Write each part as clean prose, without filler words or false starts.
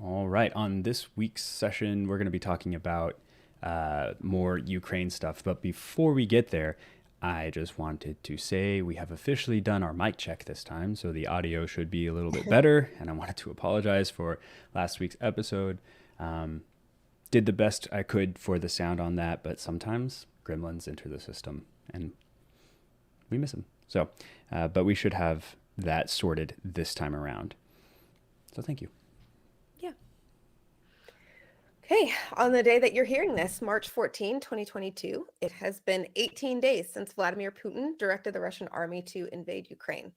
All right. On this week's session, we're going to be talking about more Ukraine stuff. But before we get there, I just wanted to say we have officially done our mic check this time, so the audio should be a little bit better. And I wanted to apologize for last week's episode. Did the best I could for the sound on that, but sometimes gremlins enter the system and we miss them. So, but we should have that sorted this time around. So thank you. Yeah. Okay, on the day that you're hearing this, March 14, 2022, it has been 18 days since Vladimir Putin directed the Russian army to invade Ukraine.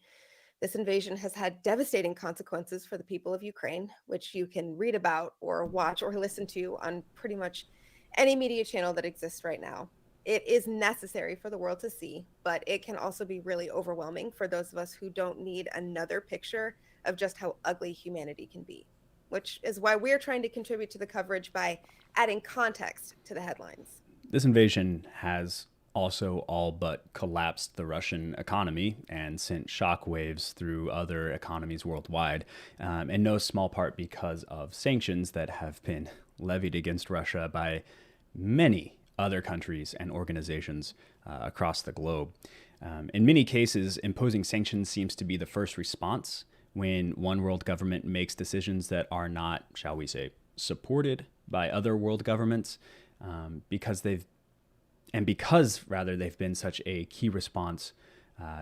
This invasion has had devastating consequences for the people of Ukraine, which you can read about or watch or listen to on pretty much any media channel that exists right now. It is necessary for the world to see, but it can also be really overwhelming for those of us who don't need another picture of just how ugly humanity can be, which is why we're trying to contribute to the coverage by adding context to the headlines. This invasion has also all but collapsed the Russian economy and sent shockwaves through other economies worldwide, in no small part because of sanctions that have been levied against Russia by many other countries and organizations across the globe. In many cases, imposing sanctions seems to be the first response when one world government makes decisions that are not, shall we say, supported by other world governments, because they've been such a key response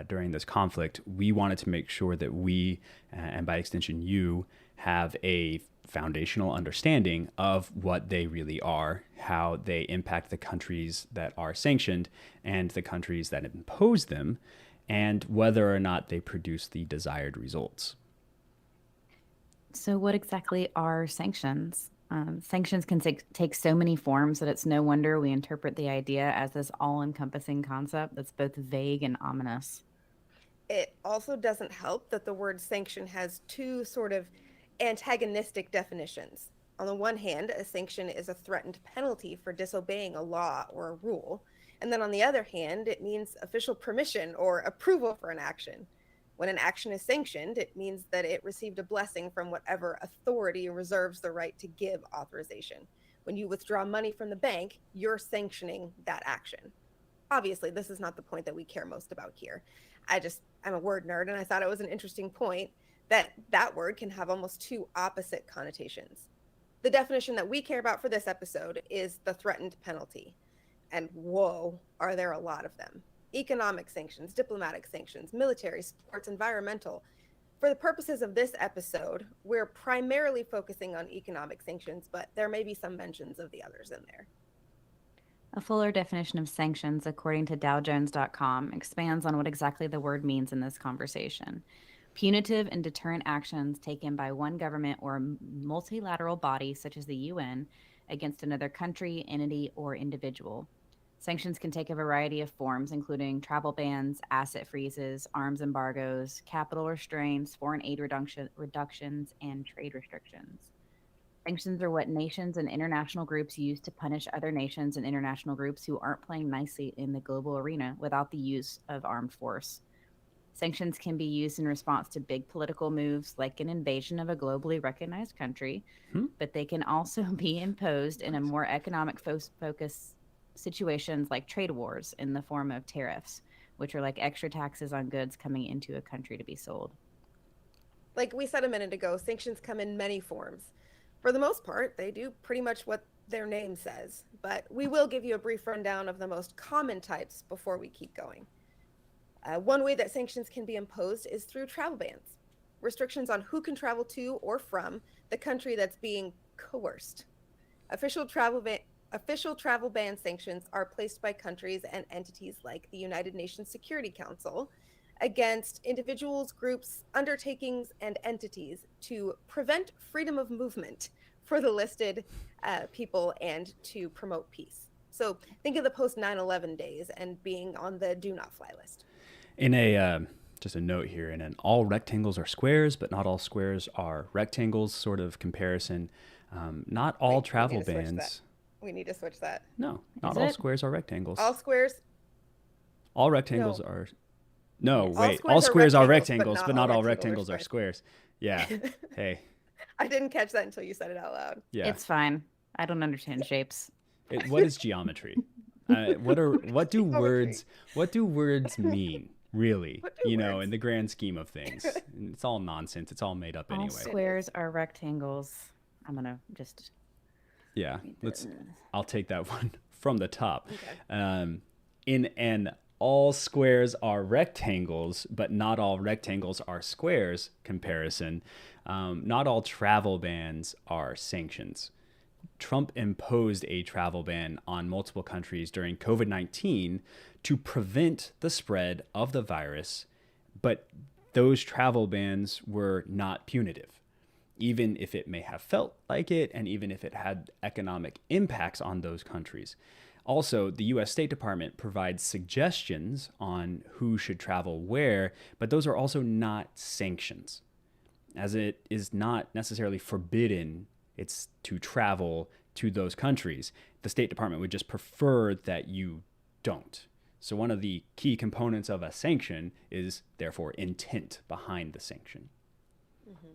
during this conflict. We wanted to make sure that we, and by extension you, have a foundational understanding of what they really are, how they impact the countries that are sanctioned and the countries that impose them, and whether or not they produce the desired results. So, what exactly are sanctions? Sanctions can take so many forms that it's no wonder we interpret the idea as this all-encompassing concept that's both vague and ominous. It also doesn't help that the word sanction has two sort of antagonistic definitions. On the one hand, a sanction is a threatened penalty for disobeying a law or a rule. And then on the other hand, it means official permission or approval for an action. When an action is sanctioned, it means that it received a blessing from whatever authority reserves the right to give authorization. When you withdraw money from the bank, you're sanctioning that action. Obviously, this is not the point that we care most about here. I'm a word nerd, and I thought it was an interesting point that word can have almost two opposite connotations. The definition that we care about for this episode is the threatened penalty. And whoa, are there a lot of them. Economic sanctions, diplomatic sanctions, military, sports, environmental. For the purposes of this episode, we're primarily focusing on economic sanctions, but there may be some mentions of the others in there. A fuller definition of sanctions, according to dowjones.com, expands on what exactly the word means in this conversation. Punitive and deterrent actions taken by one government or a multilateral body, such as the UN, against another country, entity, or individual. Sanctions can take a variety of forms, including travel bans, asset freezes, arms embargoes, capital restraints, foreign aid reductions, and trade restrictions. Sanctions are what nations and international groups use to punish other nations and international groups who aren't playing nicely in the global arena without the use of armed force. Sanctions can be used in response to big political moves like an invasion of a globally recognized country, but they can also be imposed in a more economic focus situations like trade wars in the form of tariffs, which are like extra taxes on goods coming into a country to be sold. Like we said a minute ago, sanctions come in many forms. For the most part, they do pretty much what their name says, but we will give you a brief rundown of the most common types before we keep going. One way that sanctions can be imposed is through travel bans, restrictions on who can travel to or from the country that's being coerced. Official travel ban sanctions are placed by countries and entities like the United Nations Security Council against individuals, groups, undertakings, and entities to prevent freedom of movement for the listed people and to promote peace. So think of the post 9/11 days and being on the do not fly list. In a just a note here, in an all rectangles are squares, but not all squares are rectangles sort of comparison. Not all travel bans. We need to switch that. No, not all squares are rectangles. All squares. All rectangles are. No, Yes. wait. All squares are rectangles, but not all rectangles are squares. Yeah. Hey, I didn't catch that until you said it out loud. Yeah. It's fine. I don't understand shapes. What is geometry? What do Geometry. words mean, really? What do In words? the grand scheme of things, it's all nonsense. It's all made up All anyway. squares are rectangles. I'm gonna just Yeah, read this. I'll take that one from the top. Okay. In an all squares are rectangles, but not all rectangles are squares comparison, not all travel bans are sanctions. Trump imposed a travel ban on multiple countries during COVID-19 to prevent the spread of the virus, but those travel bans were not punitive, even if it may have felt like it and even if it had economic impacts on those countries. Also, the US State Department provides suggestions on who should travel where, but those are also not sanctions, as it is not necessarily forbidden it's to travel to those countries. The State Department would just prefer that you don't. So one of the key components of a sanction is therefore intent behind the sanction. Mm-hmm.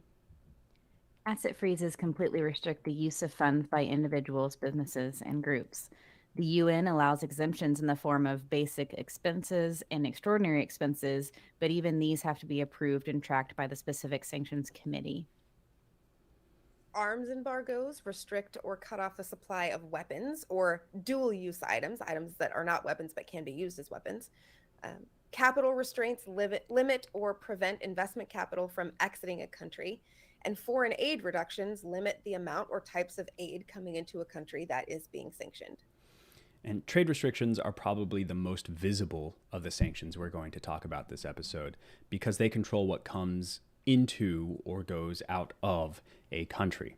Asset freezes completely restrict the use of funds by individuals, businesses, and groups. The UN allows exemptions in the form of basic expenses and extraordinary expenses, but even these have to be approved and tracked by the specific sanctions committee. Arms embargoes restrict or cut off the supply of weapons or dual use items, items that are not weapons but can be used as weapons. Capital restraints limit or prevent investment capital from exiting a country. And foreign aid reductions limit the amount or types of aid coming into a country that is being sanctioned. And trade restrictions are probably the most visible of the sanctions we're going to talk about this episode because they control what comes into or goes out of a country.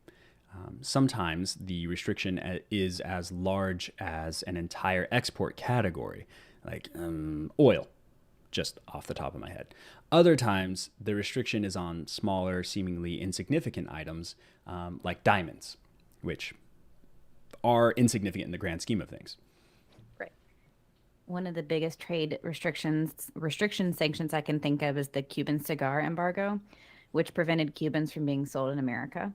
Sometimes the restriction is as large as an entire export category, like oil, just off the top of my head. Other times, the restriction is on smaller, seemingly insignificant items like diamonds, which are insignificant in the grand scheme of things. Right. One of the biggest trade restriction sanctions I can think of is the Cuban cigar embargo, which prevented Cubans from being sold in America.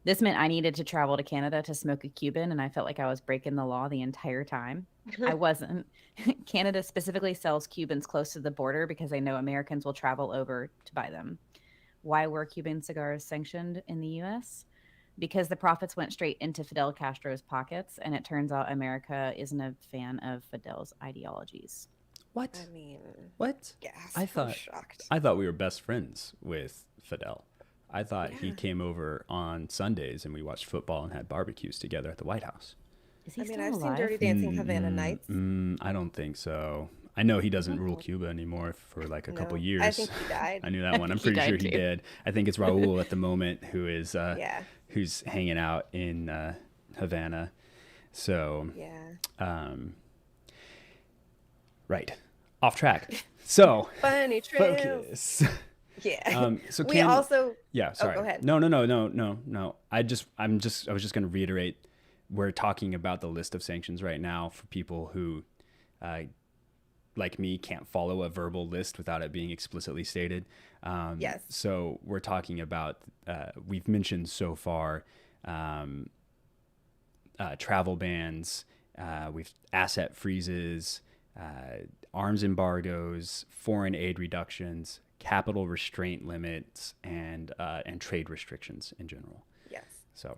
This meant I needed to travel to Canada to smoke a Cuban, and I felt like I was breaking the law the entire time. I wasn't. Canada specifically sells Cubans close to the border because they know Americans will travel over to buy them. Why were Cuban cigars sanctioned in the U.S.? Because the profits went straight into Fidel Castro's pockets, and it turns out America isn't a fan of Fidel's ideologies. What? I mean, What? yes, I'm shocked. I thought we were best friends with Fidel. I thought he came over on Sundays and we watched football and had barbecues together at the White House. Is he I mean, still I've alive? seen Dirty Dancing Havana Nights. I don't think so. I know he doesn't rule Cuba anymore for like a couple No, years. I think he died. I knew that one. I'm He pretty sure died he too. did. I think it's Raul at the moment who is Yeah. who's hanging out in Havana. So Yeah. right, off track. So Funny trails. focus. Yeah. So We also. Yeah, sorry. go ahead. No. I was just going to reiterate. We're talking about the list of sanctions right now for people who, like me, can't follow a verbal list without it being explicitly stated. Yes. So we're talking about. We've mentioned so far travel bans. We've asset freezes, arms embargoes, foreign aid reductions, capital restraint limits, and trade restrictions in general. Yes. So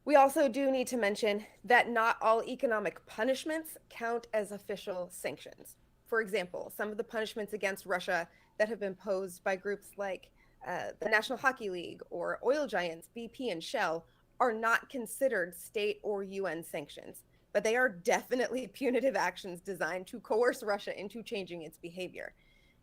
We also do need to mention that not all economic punishments count as official sanctions. For example, some of the punishments against Russia that have been imposed by groups like the National Hockey League or oil giants BP and Shell are not considered state or UN sanctions, but they are definitely punitive actions designed to coerce Russia into changing its behavior.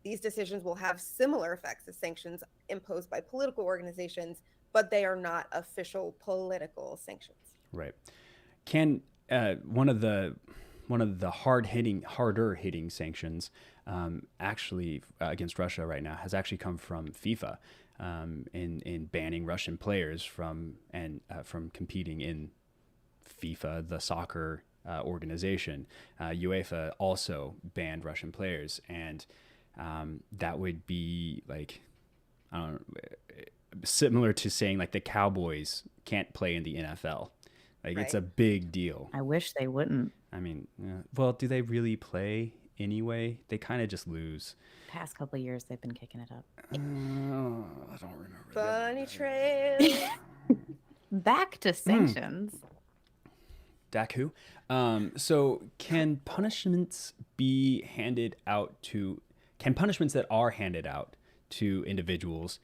These decisions will have similar effects as sanctions imposed by political organizations, but they are not official political sanctions. right, can one of the harder hitting sanctions actually against Russia right now has actually come from FIFA in banning Russian players from competing in FIFA, the soccer organization. UEFA also banned Russian players, and that would be like I don't know, similar to saying like the Cowboys can't play in the NFL. Like it's a Right. big deal. I wish they wouldn't. I mean, well, do they really play anyway? They kind of just lose. Past couple of years, they've been kicking it up. I don't remember Bunny that. trail. Back to sanctions. Dak who? So can punishments be handed out to? Can punishments that are handed out to individuals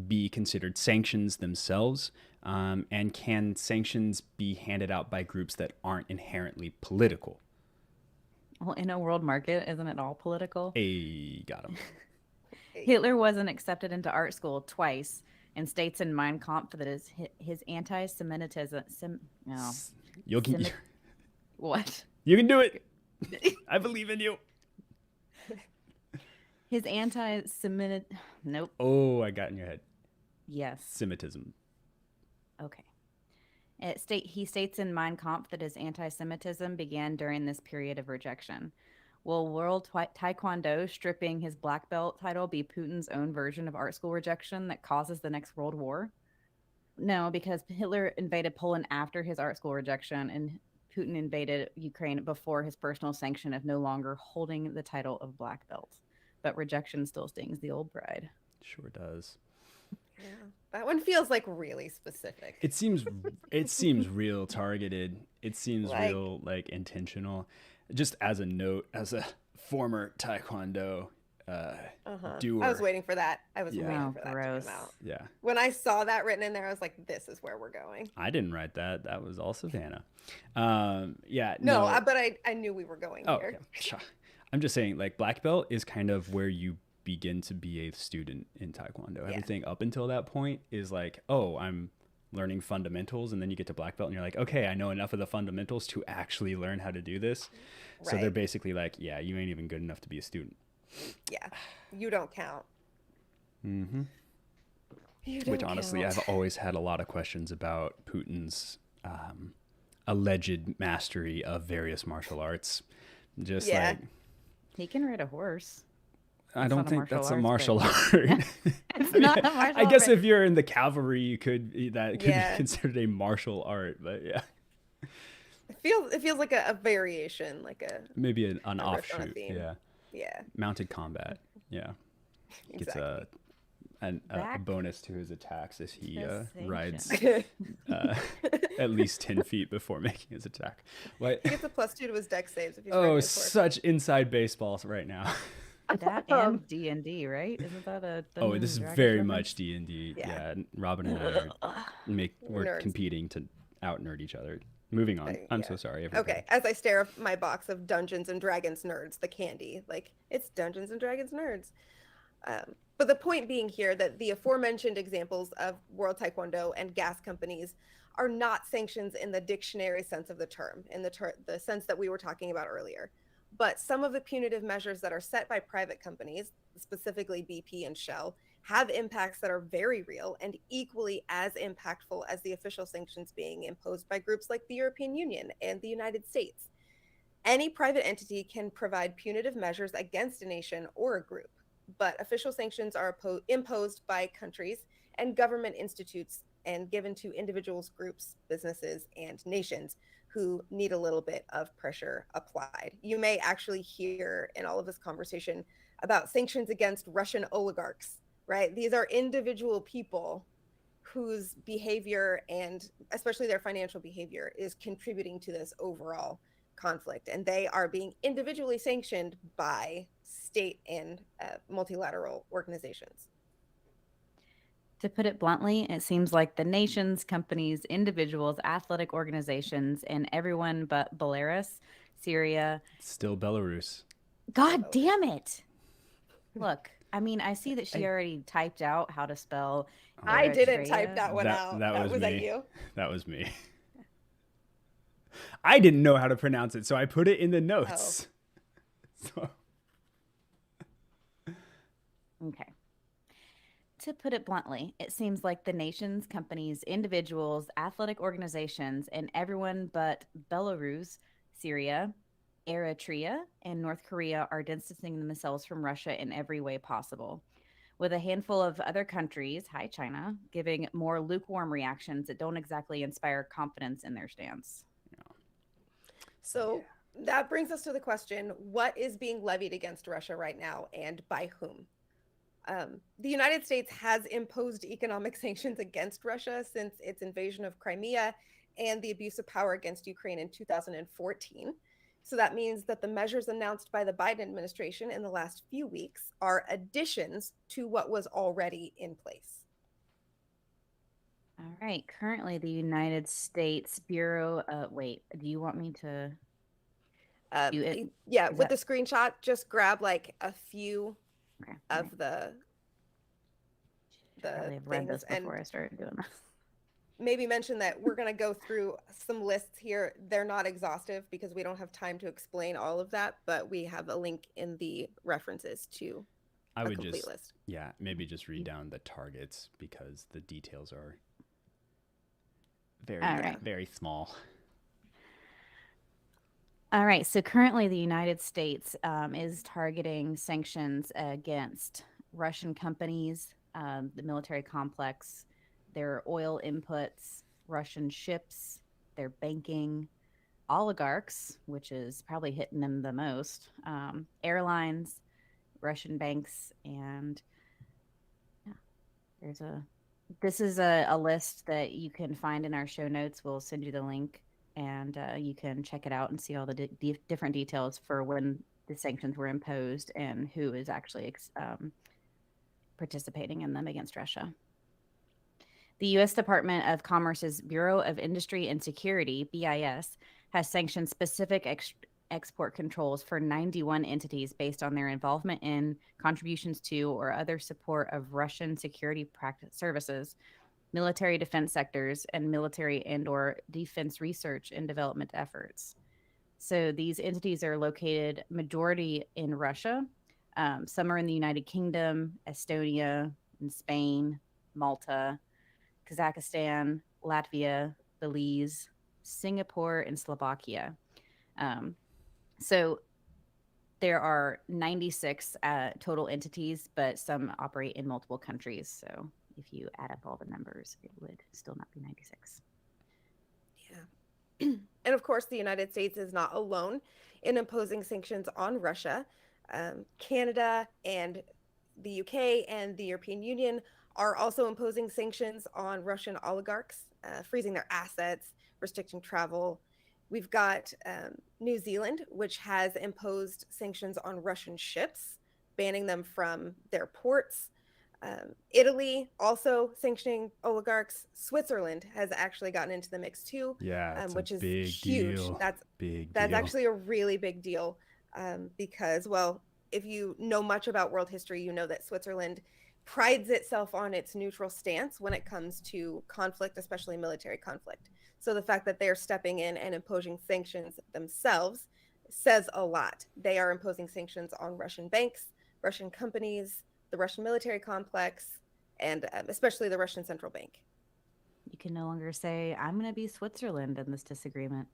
be considered sanctions themselves? And can sanctions be handed out by groups that aren't inherently political? Well, in a world market, isn't it all political? A got him. Hitler wasn't accepted into art school twice and states in Mein Kampf that his anti-Semitism. You can Semi- what? you can do it. I believe in you. His anti-Semitic. Nope. Oh, I got in your head. Yes. Semitism. Okay. He states in Mein Kampf that his anti-Semitism began during this period of rejection. Will World Taekwondo stripping his black belt title be Putin's own version of art school rejection that causes the next World War? No, because Hitler invaded Poland after his art school rejection, and Putin invaded Ukraine before his personal sanction of no longer holding the title of black belt. But rejection still stings the old bride. Sure does. Yeah. That one feels like really specific. It seems real targeted. It seems real like intentional. Just as a note, as a former Taekwondo doer. I was waiting for that. I was Yeah. waiting for that gross. to come out. Yeah. When I saw that written in there, I was like, this is where we're going. I didn't write that. That was all Savannah. Yeah. No, but I knew we were going Oh, here. yeah. I'm just saying, like, black belt is kind of where you begin to be a student in Taekwondo. Everything up until that point is like, oh, I'm learning fundamentals, and then you get to black belt and you're like, okay, I know enough of the fundamentals to actually learn how to do this. Right. So they're basically like, yeah, you ain't even good enough to be a student. Yeah. You don't count. Mm-hmm. You don't Which honestly, count. I've always had a lot of questions about Putin's alleged mastery of various martial arts. Just like, he can ride a horse. I don't think that's a martial art. It's not a martial art. I guess if you're in the cavalry, you could that could Yeah. be considered a martial art, but yeah, It feels like a variation, like a maybe an riff on a offshoot. theme. Yeah, yeah. mounted combat. Yeah, gets Exactly. a bonus to his attacks as he Says rides sanctions. at least 10 feet before making his attack. What? He gets a +2 to his deck saves if he's riding Oh, his horse. such inside baseball right now. That and D&D, right? Isn't that a Oh, Dungeons this is and Dragons very reference? much D&D. Yeah. Yeah, Robin and I we're Nerds. competing to out nerd each other. Moving on. I'm Yeah. so sorry. Everybody. Okay, as I stare at my box of Dungeons and Dragons nerds, the candy, like it's Dungeons and Dragons nerds. But the point being here that the aforementioned examples of World Taekwondo and gas companies are not sanctions in the dictionary sense of the term, in the sense that we were talking about earlier. But some of the punitive measures that are set by private companies, specifically BP and Shell, have impacts that are very real and equally as impactful as the official sanctions being imposed by groups like the European Union and the United States. Any private entity can provide punitive measures against a nation or a group, but official sanctions are imposed by countries and government institutes and given to individuals, groups, businesses, and nations who need a little bit of pressure applied. You may actually hear in all of this conversation about sanctions against Russian oligarchs, right? These are individual people whose behavior and especially their financial behavior is contributing to this overall conflict, and they are being individually sanctioned by state and multilateral organizations. To put it bluntly, it seems like the nations, companies, individuals, athletic organizations, and everyone but Belarus, Syria. Still Belarus. God damn it. Look, I mean, I see that she already typed out how to spell. I didn't Eritrea. type that one out. That was that me. you? That was me. I didn't know how to pronounce it, so I put it in the notes. So. Okay. To put it bluntly, it seems like the nations, companies, individuals, athletic organizations, and everyone but Belarus, Syria, Eritrea, and North Korea are distancing themselves from Russia in every way possible. with a handful of other countries, hi China, giving more lukewarm reactions that don't exactly inspire confidence in their stance. So that brings us to the question, what is being levied against Russia right now and by whom? The United States has imposed economic sanctions against Russia since its invasion of Crimea and the abuse of power against Ukraine in 2014. So that means that the measures announced by the Biden administration in the last few weeks are additions to what was already in place. All right. Currently, the United States Bureau. Wait, do you want me to do it? Yeah, Is with that the screenshot, just grab like a few okay? of Right. Should the probably have read things this and before I started doing this. maybe mention that we're going to go through some lists here. They're not exhaustive because we don't have time to explain all of that, but we have a link in the references to I a would complete just, list. yeah, maybe just read down the targets because the details are very, All right. very small. All right. So currently, the United States is targeting sanctions against Russian companies, the military complex, their oil inputs, Russian ships, their banking, oligarchs, which is probably hitting them the most, airlines, Russian banks, and yeah, there's a. This is a list that you can find in our show notes. We'll send you the link, and you can check it out and see all the different details for when the sanctions were imposed and who is actually participating in them against Russia. The U.S. Department of Commerce's Bureau of Industry and Security, BIS, has sanctioned specific export controls for 91 entities based on their involvement in, contributions to, or other support of Russian security practice services, military defense sectors, and military and/or defense research and development efforts. So these entities are located majority in Russia. Some are in the United Kingdom, Estonia, and Spain, Malta, Kazakhstan, Latvia, Belize, Singapore, and Slovakia. So there are 96 total entities, but some operate in multiple countries. So if you add up all the numbers, it would still not be 96. Yeah. And of course, the United States is not alone in imposing sanctions on Russia. Canada and the UK and the European Union are also imposing sanctions on Russian oligarchs, freezing their assets, restricting travel. We've got New Zealand, which has imposed sanctions on Russian ships, banning them from their ports. Italy also sanctioning oligarchs. Switzerland has actually gotten into the mix too, Yeah, it's a which is big huge. deal. Big That's deal. actually a really big deal because, well, if you know much about world history, you know that Switzerland prides itself on its neutral stance when it comes to conflict, especially military conflict. So the fact that they're stepping in and imposing sanctions themselves says a lot. They are imposing sanctions on Russian banks, Russian companies, the Russian military complex, and especially the Russian central bank. You can no longer say, I'm going to be Switzerland in this disagreement.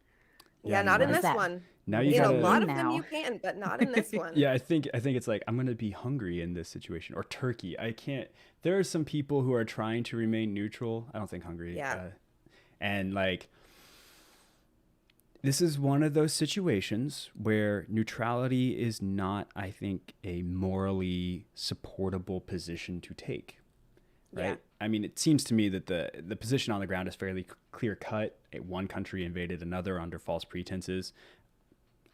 Yeah, Yeah, not in What does this that, one. now what you does In a that gotta. lot mean of them now? you can, but not in this one. Yeah, I think it's like I'm gonna be Hungary in this situation or Turkey. I can't. There are some people who are trying to remain neutral. I don't think Hungary. Yeah. And like this is one of those situations where neutrality is not, I think, a morally supportable position to take. Right? Yeah. I mean, it seems to me that the position on the ground is fairly clear cut. One country invaded another under false pretenses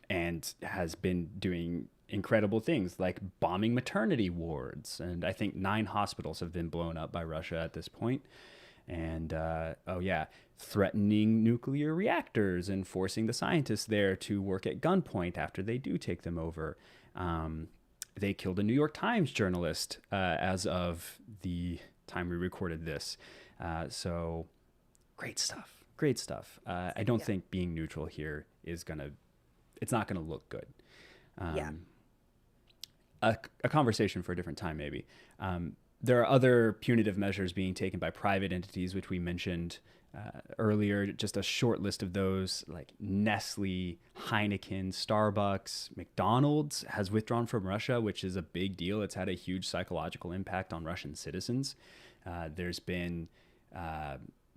and has been doing incredible things like bombing maternity wards. And I think 9 hospitals have been blown up by Russia at this point. And oh yeah, threatening nuclear reactors and forcing the scientists there to work at gunpoint after they do take them over. They killed a New York Times journalist as of the time we recorded this. So great stuff. Great stuff. I don't think being neutral here is gonna. It's not gonna look good. Yeah. A conversation for a different time, maybe. there are other punitive measures being taken by private entities, which we mentioned earlier. Just a short list of those, like Nestle, Heineken, Starbucks, McDonald's has withdrawn from Russia, which is a big deal. It's had a huge psychological impact on Russian citizens. There's been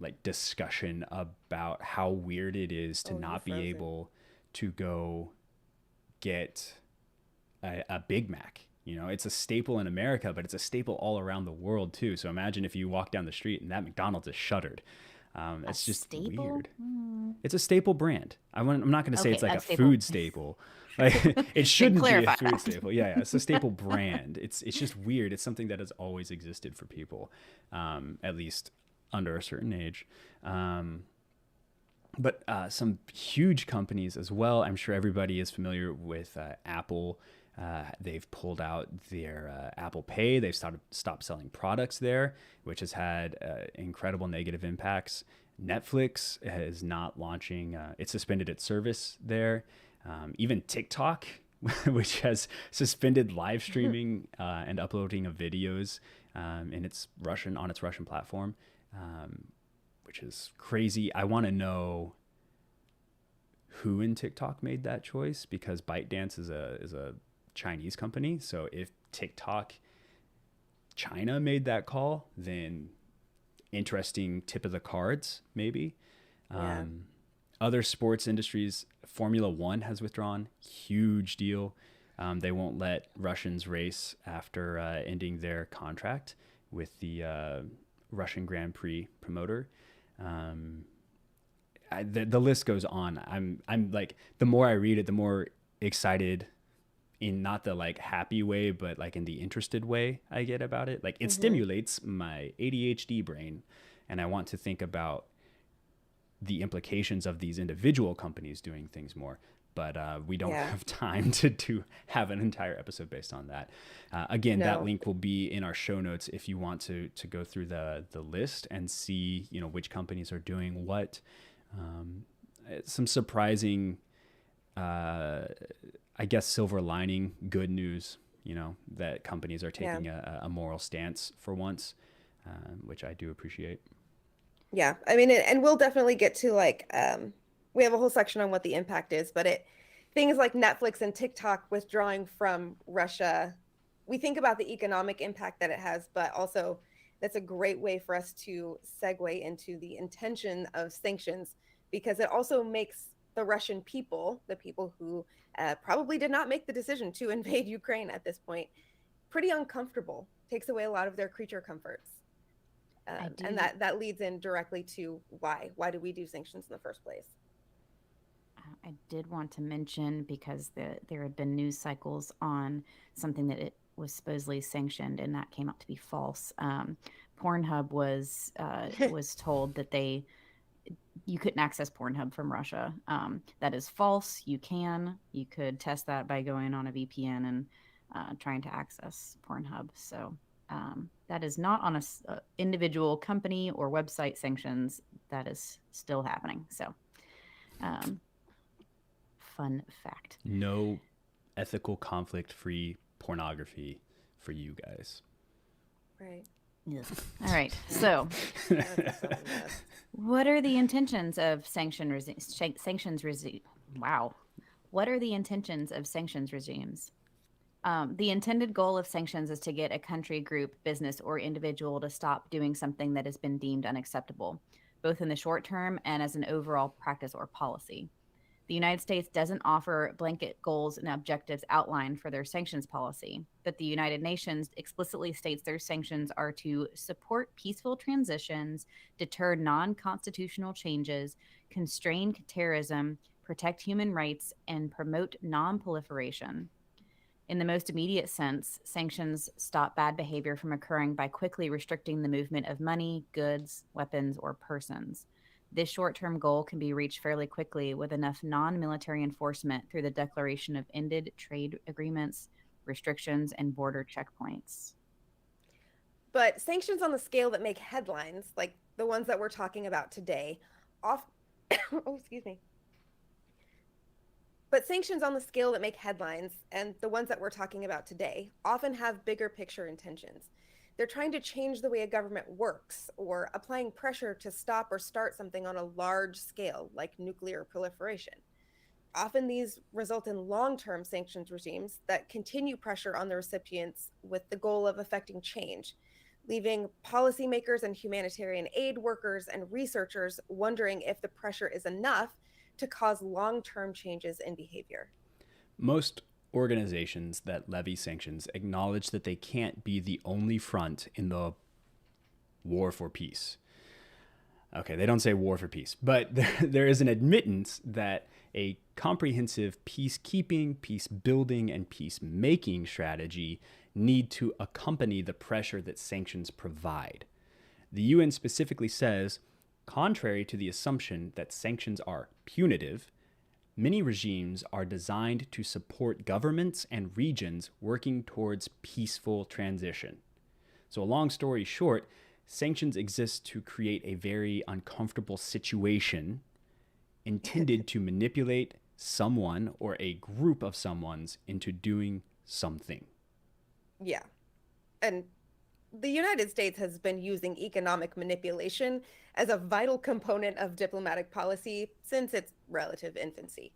like discussion about how weird it is to not be able to go get a Big Mac. You know, it's a staple in America, but it's a staple all around the world too. So imagine if you walk down the street and that McDonald's is shuttered. It's just staple? weird. It's a staple brand. I'm not going to say it's like a staple. food staple. Like it shouldn't be a food that. staple. Yeah, it's a staple brand. It's just weird. It's something that has always existed for people, at least under a certain age. But some huge companies as well. I'm sure everybody is familiar with Apple. They've pulled out their Apple Pay. They've stopped selling products there, which has had incredible negative impacts. Netflix is not launching, it suspended its service there. Even TikTok, which has suspended live streaming and uploading of videos on its Russian platform, which is crazy. I want to know who in TikTok made that choice, because ByteDance is a Chinese company. So if TikTok China made that call, then interesting tip of the cards, maybe. Yeah. Other sports industries, Formula One has withdrawn. Huge deal. They won't let Russians race after ending their contract with the Russian Grand Prix promoter. The list goes on. I'm like, the more I read it, the more excited, in not the like happy way, but like in the interested way I get about it. Like it stimulates my ADHD brain, and I want to think about the implications of these individual companies doing things more. But we don't have time to have an entire episode based on that. Again, that link will be in our show notes if you want to go through the list and see, you know, which companies are doing what. Some surprising, I guess, silver lining, good news, you know, that companies are taking a moral stance for once, which I do appreciate. Yeah. I mean, and we'll definitely get to like, we have a whole section on what the impact is, but things like Netflix and TikTok withdrawing from Russia, we think about the economic impact that it has, but also that's a great way for us to segue into the intention of sanctions, because it also makes the Russian people, the people who probably did not make the decision to invade Ukraine at this point, pretty uncomfortable. Takes away a lot of their creature comforts. And that leads in directly to why do we do sanctions in the first place? I did want to mention, because there had been news cycles on something that it was supposedly sanctioned, and that came out to be false. Pornhub was told that you couldn't access Pornhub from Russia. That is false. You could test that by going on a VPN and trying to access Pornhub. So that is not on a individual company or website sanctions. That is still happening. So fun fact. No ethical conflict-free pornography for you guys. Right. Yeah. All right. So what are the intentions of sanctions regime? Wow. What are the intentions of sanctions regimes? The intended goal of sanctions is to get a country, group, business, or individual to stop doing something that has been deemed unacceptable, both in the short term and as an overall practice or policy. The United States doesn't offer blanket goals and objectives outlined for their sanctions policy, but the United Nations explicitly states their sanctions are to support peaceful transitions, deter non-constitutional changes, constrain terrorism, protect human rights, and promote non-proliferation. In the most immediate sense, sanctions stop bad behavior from occurring by quickly restricting the movement of money, goods, weapons, or persons. This short-term goal can be reached fairly quickly with enough non-military enforcement through the declaration of ended trade agreements, restrictions, and border checkpoints. But sanctions on the scale that make headlines, like the ones that we're talking about today, But sanctions on the scale that make headlines, and the ones that we're talking about today, often have bigger picture intentions. They're trying to change the way a government works or applying pressure to stop or start something on a large scale, like nuclear proliferation. Often these result in long-term sanctions regimes that continue pressure on the recipients with the goal of effecting change, leaving policymakers and humanitarian aid workers and researchers wondering if the pressure is enough to cause long-term changes in behavior. Most organizations that levy sanctions acknowledge that they can't be the only front in the war for peace. Okay, they don't say war for peace, but there is an admittance that a comprehensive peacekeeping, peace building, and peacemaking strategy need to accompany the pressure that sanctions provide. The UN specifically says, contrary to the assumption that sanctions are punitive, many regimes are designed to support governments and regions working towards peaceful transition. So, a long story short, sanctions exist to create a very uncomfortable situation intended to manipulate someone or a group of someone's into doing something. Yeah. And the United States has been using economic manipulation as a vital component of diplomatic policy since its relative infancy.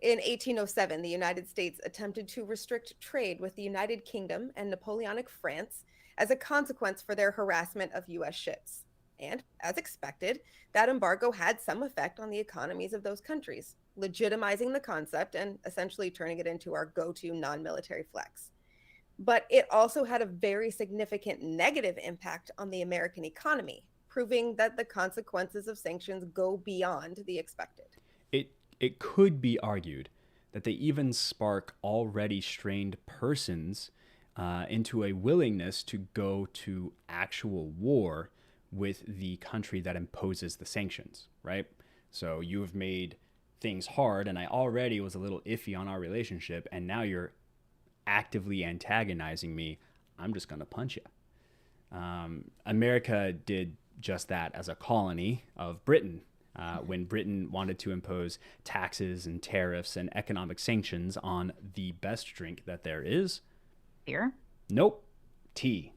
In 1807, the United States attempted to restrict trade with the United Kingdom and Napoleonic France as a consequence for their harassment of U.S. ships. And, as expected, that embargo had some effect on the economies of those countries, legitimizing the concept and essentially turning it into our go-to non-military flex. But it also had a very significant negative impact on the American economy, proving that the consequences of sanctions go beyond the expected. It could be argued that they even spark already strained persons into a willingness to go to actual war with the country that imposes the sanctions, right? So you have made things hard, and I already was a little iffy on our relationship, and now you're actively antagonizing me. I'm just going to punch you. America did just that as a colony of Britain. When Britain wanted to impose taxes and tariffs and economic sanctions on the best drink that there is. Beer? Nope. Tea.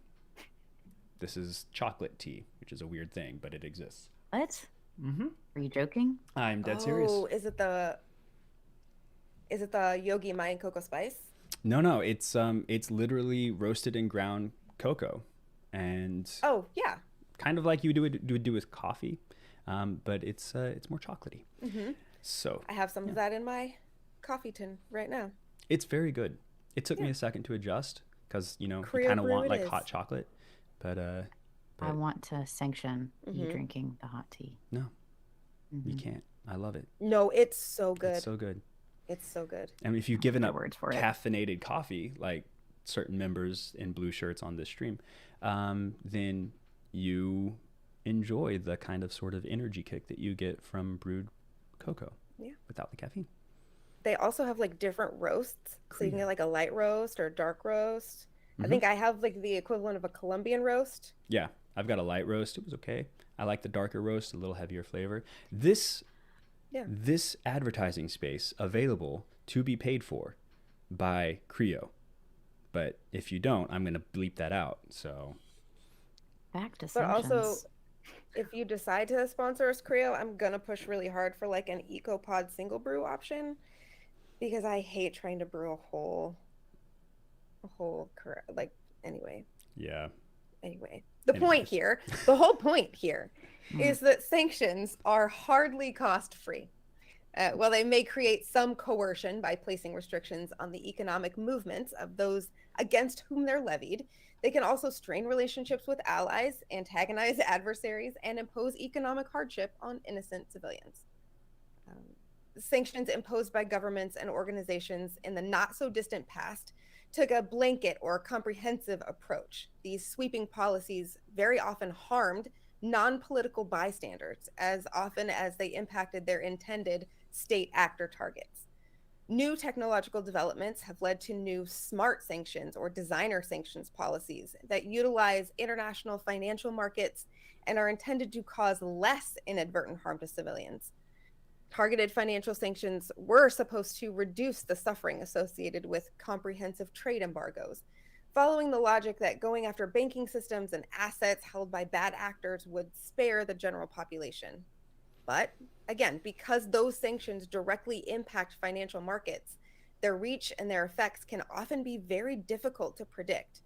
This is chocolate tea, which is a weird thing, but it exists. What? Mm-hmm. Are you joking? I'm dead serious. Oh, is it the Yogi Mayan cocoa spice? No. It's literally roasted and ground cocoa, and Oh, yeah. kind of like you would do with coffee, but it's more chocolatey. Mm-hmm. So I have some of that in my coffee tin right now. it's very good. It took me a second to adjust because you Korea kind of brew want it like is. hot chocolate, but I want to sanction you Mhm. drinking the hot tea. no, you Mhm. can't. I love it. No, it's so good. It's so good. It's so good. And if you've given Your up words for it. caffeinated coffee, like certain members in blue shirts on this stream, then you enjoy the kind of sort of energy kick that you get from brewed cocoa without the caffeine. They also have like different roasts. So you can Korea. get like a light roast or a dark roast. I Mhm. think I have like the equivalent of a Colombian roast. Yeah, I've got a light roast. It was okay. I like the darker roast, a little heavier flavor. This advertising space available to be paid for by Creo. But if you don't, I'm going to bleep that out. So Back to But sanctions. also, if you decide to sponsor us, Creo, I'm gonna push really hard for like an EcoPod single brew option because I hate trying to brew like anyway. yeah. Anyway, Anyways. the whole point here Mm. is that sanctions are hardly cost-free. While they may create some coercion by placing restrictions on the economic movements of those against whom they're levied, they can also strain relationships with allies, antagonize adversaries, and impose economic hardship on innocent civilians. Sanctions imposed by governments and organizations in the not so distant past took a blanket or comprehensive approach. These sweeping policies very often harmed non-political bystanders as often as they impacted their intended state actor targets. New technological developments have led to new smart sanctions or designer sanctions policies that utilize international financial markets and are intended to cause less inadvertent harm to civilians. Targeted financial sanctions were supposed to reduce the suffering associated with comprehensive trade embargoes, following the logic that going after banking systems and assets held by bad actors would spare the general population. But again, because those sanctions directly impact financial markets, their reach and their effects can often be very difficult to predict.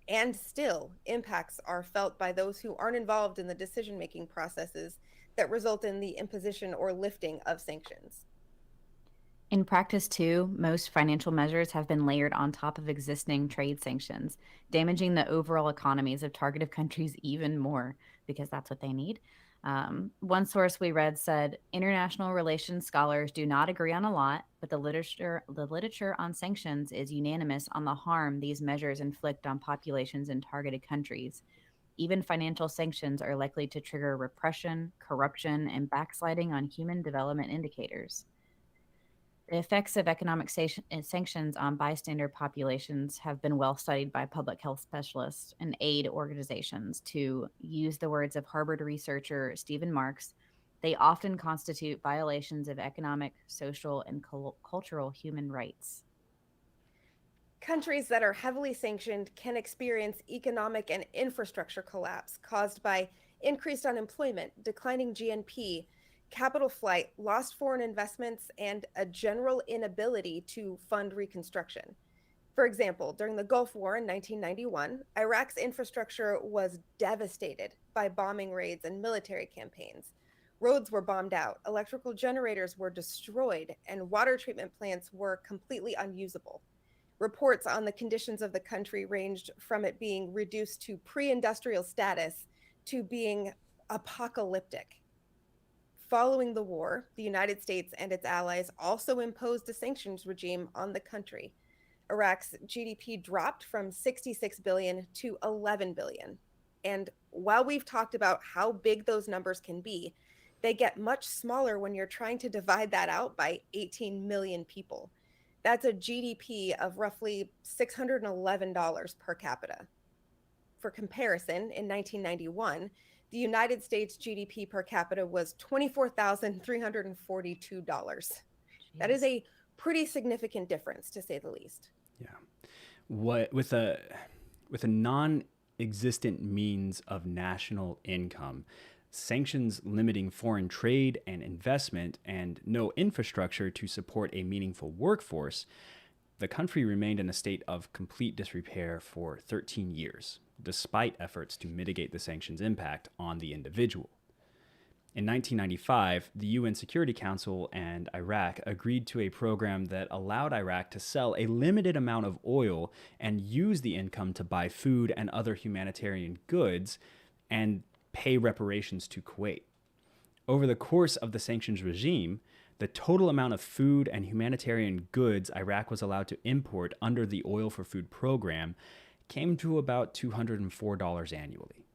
And still, impacts are felt by those who aren't involved in the decision making processes that result in the imposition or lifting of sanctions. In practice, too, most financial measures have been layered on top of existing trade sanctions, damaging the overall economies of targeted countries even more because that's what they need. One source we read said international relations scholars do not agree on a lot, but the literature on sanctions is unanimous on the harm these measures inflict on populations in targeted countries. Even financial sanctions are likely to trigger repression, corruption, and backsliding on human development indicators. The effects of economic sanctions on bystander populations have been well studied by public health specialists and aid organizations. To use the words of Harvard researcher Stephen Marks, they often constitute violations of economic, social, and cultural human rights. Countries that are heavily sanctioned can experience economic and infrastructure collapse caused by increased unemployment, declining GNP, capital flight, lost foreign investments, and a general inability to fund reconstruction. For example, during the Gulf War in 1991, Iraq's infrastructure was devastated by bombing raids and military campaigns. Roads were bombed out, electrical generators were destroyed, and water treatment plants were completely unusable. Reports on the conditions of the country ranged from it being reduced to pre industrial status to being apocalyptic. Following the war, the United States and its allies also imposed a sanctions regime on the country. Iraq's GDP dropped from 66 billion to 11 billion. And while we've talked about how big those numbers can be, they get much smaller when you're trying to divide that out by 18 million people. That's a GDP of roughly $611 per capita. For comparison, in 1991, the United States GDP per capita was $24,342. That is a pretty significant difference, to say the least. Yeah. What with a non-existent means of national income, sanctions limiting foreign trade and investment, and no infrastructure to support a meaningful workforce, the country remained in a state of complete disrepair for 13 years, despite efforts to mitigate the sanctions' impact on the individual. In 1995, the UN Security Council and Iraq agreed to a program that allowed Iraq to sell a limited amount of oil and use the income to buy food and other humanitarian goods and pay reparations to Kuwait. Over the course of the sanctions regime, the total amount of food and humanitarian goods Iraq was allowed to import under the Oil for Food program came to about $204 annually,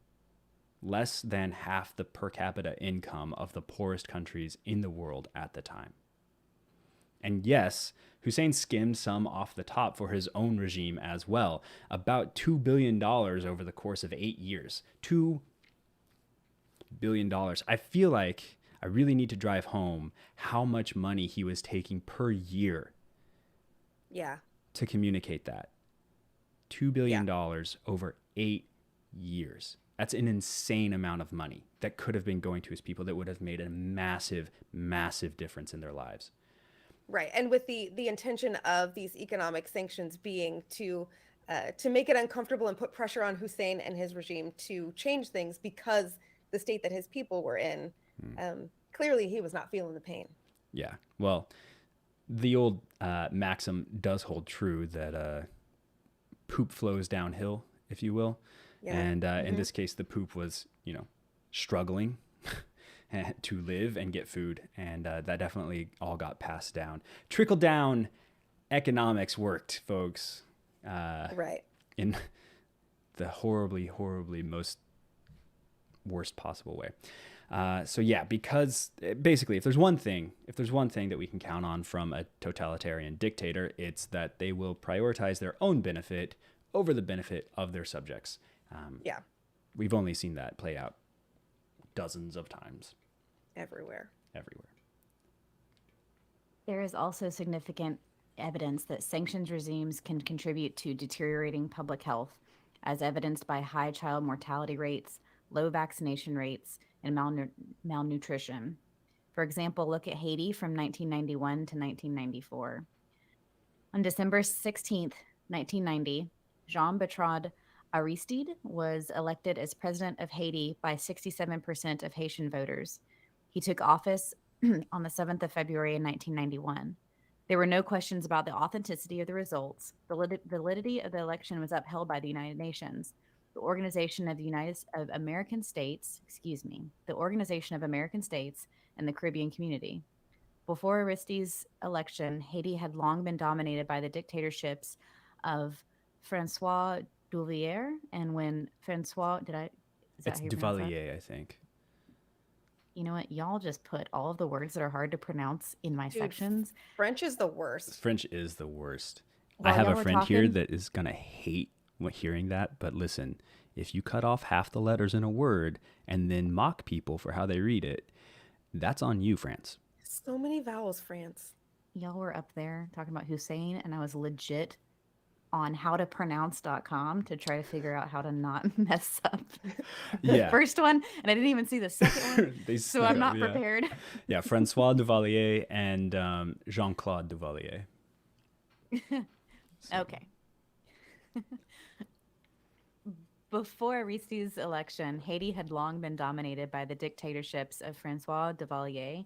less than half the per capita income of the poorest countries in the world at the time. And yes, Hussein skimmed some off the top for his own regime as well, about $2 billion over the course of 8 years. $2 billion. I feel like I really need to drive home how much money he was taking per year. Yeah. To communicate that. $2 billion over 8 years. That's an insane amount of money that could have been going to his people that would have made a massive, massive difference in their lives. Right. And with the intention of these economic sanctions being to make it uncomfortable and put pressure on Hussein and his regime to change things because the state that his people were in, clearly he was not feeling the pain. Yeah. Well, the old maxim does hold true that poop flows downhill, if you will. Yeah. And in this case, the poop was, struggling to live and get food. And that definitely all got passed down. Trickle down economics worked, folks. Right. In the horribly, horribly worst possible way. So yeah, because basically, if there's one thing that we can count on from a totalitarian dictator, it's that they will prioritize their own benefit over the benefit of their subjects. We've only seen that play out dozens of times. Everywhere. There is also significant evidence that sanctions regimes can contribute to deteriorating public health, as evidenced by high child mortality rates, low vaccination rates, and malnutrition. For example, look at Haiti from 1991 to 1994. On December 16th, 1990, Jean Bertrand Aristide was elected as president of Haiti by 67% of Haitian voters. He took office on the 7th of February in 1991. There were no questions about the authenticity of the results. The validity of the election was upheld by the United Nations. The Organization of American States, the Organization of American States and the Caribbean Community. Before Aristide's election, Haiti had long been dominated by the dictatorships of Francois Duvalier, and when Francois, is that It's how you pronounce that? Duvalier, I think. You know what? Y'all just put all of the words that are hard to pronounce in my Dude, sections. French is the worst. French is the worst. I While have y'all a were friend here talking, that is going to hate hearing that, but listen, if you cut off half the letters in a word and then mock people for how they read it, that's on you, France. So many vowels, France. y'all were up there talking about Hussein, and I was legit on howtopronounce.com to try to figure out how to not mess up the Yeah. first one, and I didn't even see the second one, They so snuck I'm up, not yeah. prepared. Yeah, Francois Duvalier and Jean-Claude Duvalier. So, Okay. Before Aristide's election, Haiti had long been dominated by the dictatorships of Francois Duvalier.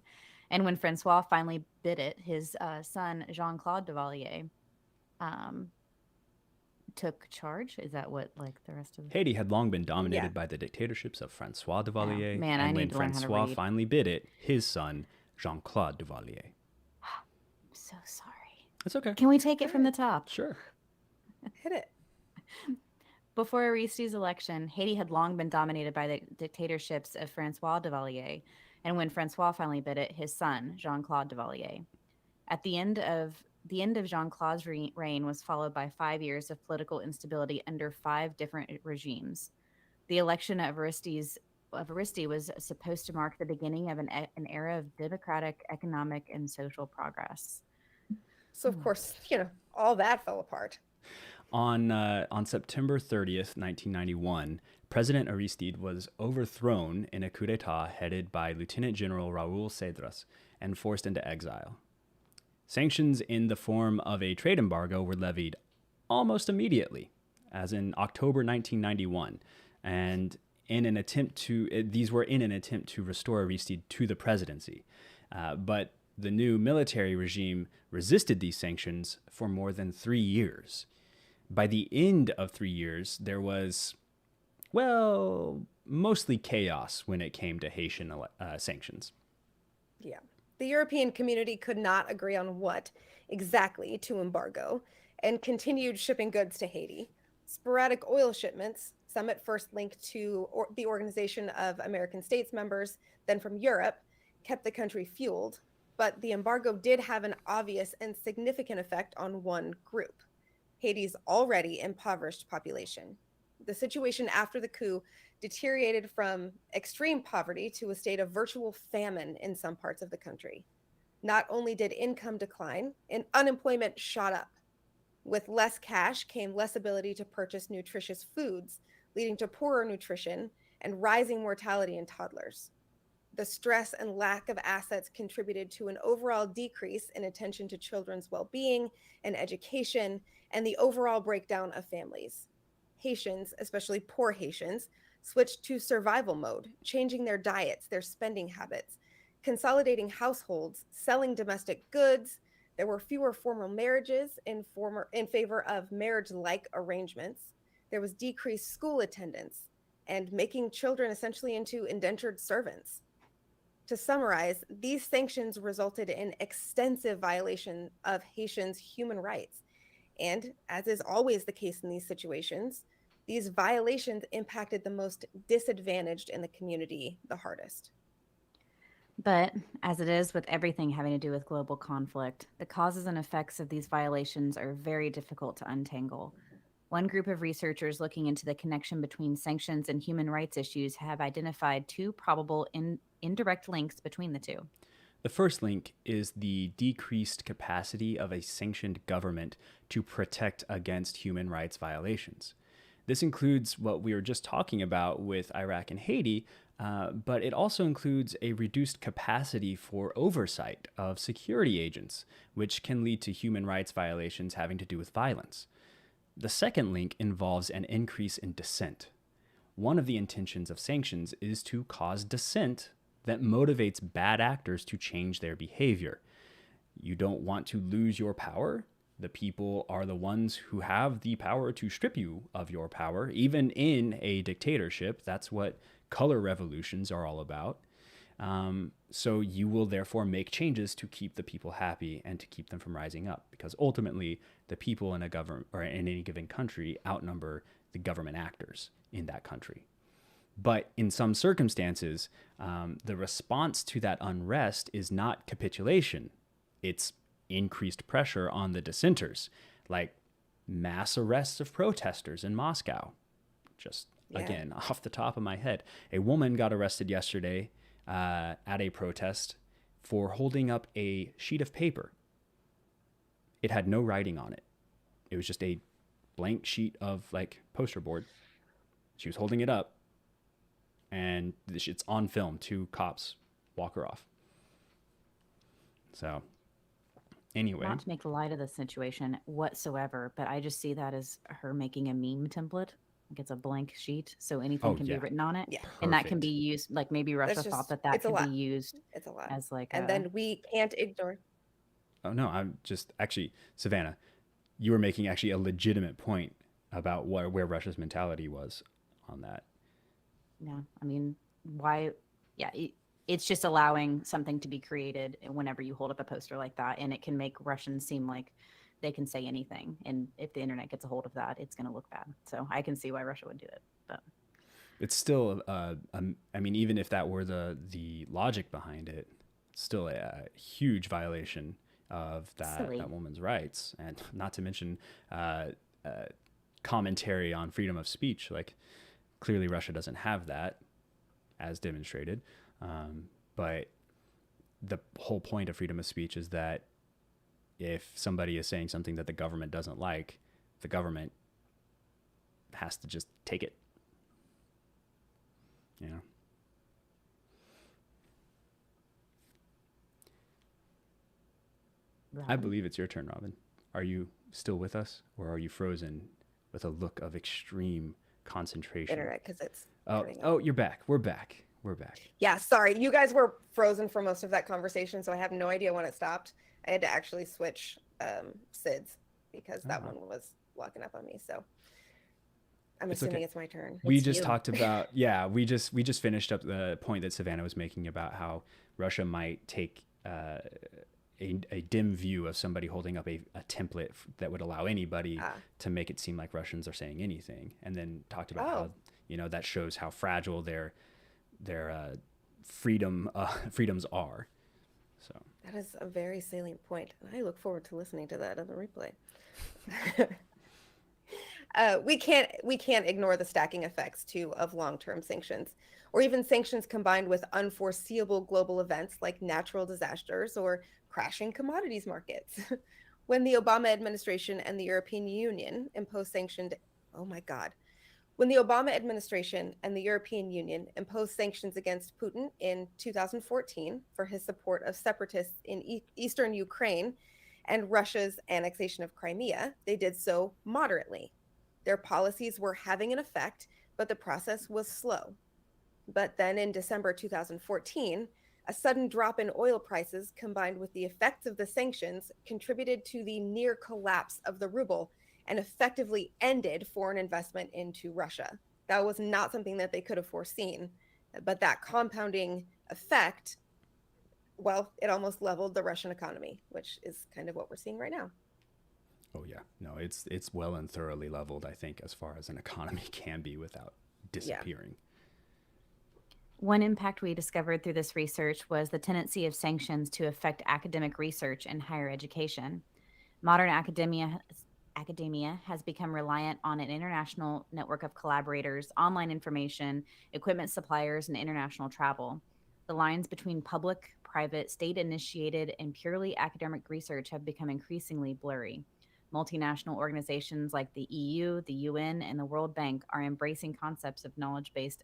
And when Francois finally bid it, his son, Jean Claude Duvalier, um, took charge. Is that what, like, the rest of the. Haiti had long been dominated Yeah. by the dictatorships of Francois Duvalier, man, I and when need to learn how to Francois read. finally bid it, his son, Jean-Claude Duvalier. I'm so sorry. That's okay. Can we take it from the top? Sure. Hit it. Before Aristide's election, Haiti had long been dominated by the dictatorships of Francois Duvalier, and when Francois finally bid it, his son, Jean-Claude Duvalier. At the end of Jean-Claude's reign was followed by 5 years of political instability under 5 different regimes. The election of Aristide was supposed to mark the beginning of an era of democratic, economic, and social progress. So, of course, all that fell apart. On September 30th, 1991, President Aristide was overthrown in a coup d'etat headed by Lieutenant General Raoul Cedras and forced into exile. Sanctions in the form of a trade embargo were levied almost immediately, as in October 1991, and these were in an attempt to restore Aristide to the presidency. But the new military regime resisted these sanctions for more than 3 years. By the end of 3 years, there was, mostly chaos when it came to Haitian sanctions. Yeah. The European community could not agree on what exactly to embargo and continued shipping goods to Haiti. Sporadic oil shipments, some at first linked to the Organization of American States members, then from Europe, kept the country fueled. But the embargo did have an obvious and significant effect on one group, Haiti's already impoverished population. The situation after the coup deteriorated from extreme poverty to a state of virtual famine in some parts of the country. Not only did income decline, and unemployment shot up. With less cash came less ability to purchase nutritious foods, leading to poorer nutrition and rising mortality in toddlers. The stress and lack of assets contributed to an overall decrease in attention to children's well-being and education, and the overall breakdown of families. Haitians, especially poor Haitians, switched to survival mode, changing their diets, their spending habits, consolidating households, selling domestic goods. There were fewer formal marriages in favor of marriage-like arrangements. There was decreased school attendance and making children essentially into indentured servants. To summarize, these sanctions resulted in extensive violation of Haitians' human rights. And as is always the case in these situations, these violations impacted the most disadvantaged in the community the hardest. But as it is with everything having to do with global conflict, the causes and effects of these violations are very difficult to untangle. One group of researchers looking into the connection between sanctions and human rights issues have identified 2 probable indirect links between the two. The first link is the decreased capacity of a sanctioned government to protect against human rights violations. This includes what we were just talking about with Iraq and Haiti, but it also includes a reduced capacity for oversight of security agents, which can lead to human rights violations having to do with violence. The second link involves an increase in dissent. One of the intentions of sanctions is to cause dissent that motivates bad actors to change their behavior. You don't want to lose your power. The people are the ones who have the power to strip you of your power, even in a dictatorship. That's what color revolutions are all about. So you will therefore make changes to keep the people happy and to keep them from rising up, because ultimately the people in a government or in any given country outnumber the government actors in that country. But in some circumstances, the response to that unrest is not capitulation. It's increased pressure on the dissenters, like mass arrests of protesters in Moscow. Just again, off the top of my head, a woman got arrested yesterday at a protest for holding up a sheet of paper. It had no writing on it. It was just a blank sheet of like poster board. She was holding it up, and it's on film. 2 cops walk her off. So anyway, not to make light of the situation whatsoever, but I just see that as her making a meme template. Like it's a blank sheet, so anything can be written on it. Yeah. And that can be used, like maybe Russia thought that could be used It's a lot. as like and then we can't ignore. Oh no, I'm just actually, Savannah, you were making actually a legitimate point about where Russia's mentality was on that. Yeah, I mean, why? Yeah, it's just allowing something to be created whenever you hold up a poster like that, and it can make Russians seem like they can say anything. And if the internet gets a hold of that, it's going to look bad. So I can see why Russia would do it. But it's still, I mean, even if that were the logic behind it, it's still a huge violation of that woman's rights, and not to mention commentary on freedom of speech. Like, clearly Russia doesn't have that, as demonstrated. But the whole point of freedom of speech is that if somebody is saying something that the government doesn't like, the government has to just take it. You know? Robin? I believe it's your turn, Robin. Are you still with us, or are you frozen with a look of extreme concentration? Internet, because it's... Oh, you're back. We're back. Yeah, sorry. You guys were frozen for most of that conversation, so I have no idea when it stopped. I had to actually switch SIDS because that one was locking up on me. So I'm assuming it's my turn. We just talked about, we just finished up the point that Savannah was making about how Russia might take a dim view of somebody holding up a template that would allow anybody to make it seem like Russians are saying anything, and then talked about how, you know, that shows how fragile their freedoms are. So that is a very salient point, and I look forward to listening to that on the replay. We can't ignore the stacking effects too of long-term sanctions, or even sanctions combined with unforeseeable global events like natural disasters or crashing commodities markets. When the Obama administration and the European Union imposed sanctions, when the Obama administration and the European Union imposed sanctions against Putin in 2014 for his support of separatists in eastern Ukraine and Russia's annexation of Crimea, they did so moderately. Their policies were having an effect, but the process was slow. But then in December 2014, a sudden drop in oil prices combined with the effects of the sanctions contributed to the near collapse of the ruble and effectively ended foreign investment into Russia. That was not something that they could have foreseen, but that compounding effect, well, it almost leveled the Russian economy, which is kind of what we're seeing right now. Oh yeah, no, it's well and thoroughly leveled, I think, as far as an economy can be without disappearing. Yeah. One impact we discovered through this research was the tendency of sanctions to affect academic research and higher education. Modern academia has become reliant on an international network of collaborators, online information, equipment suppliers, and international travel. The lines between public, private, state initiated, and purely academic research have become increasingly blurry. Multinational organizations like the EU, the UN, and the World Bank are embracing concepts of knowledge based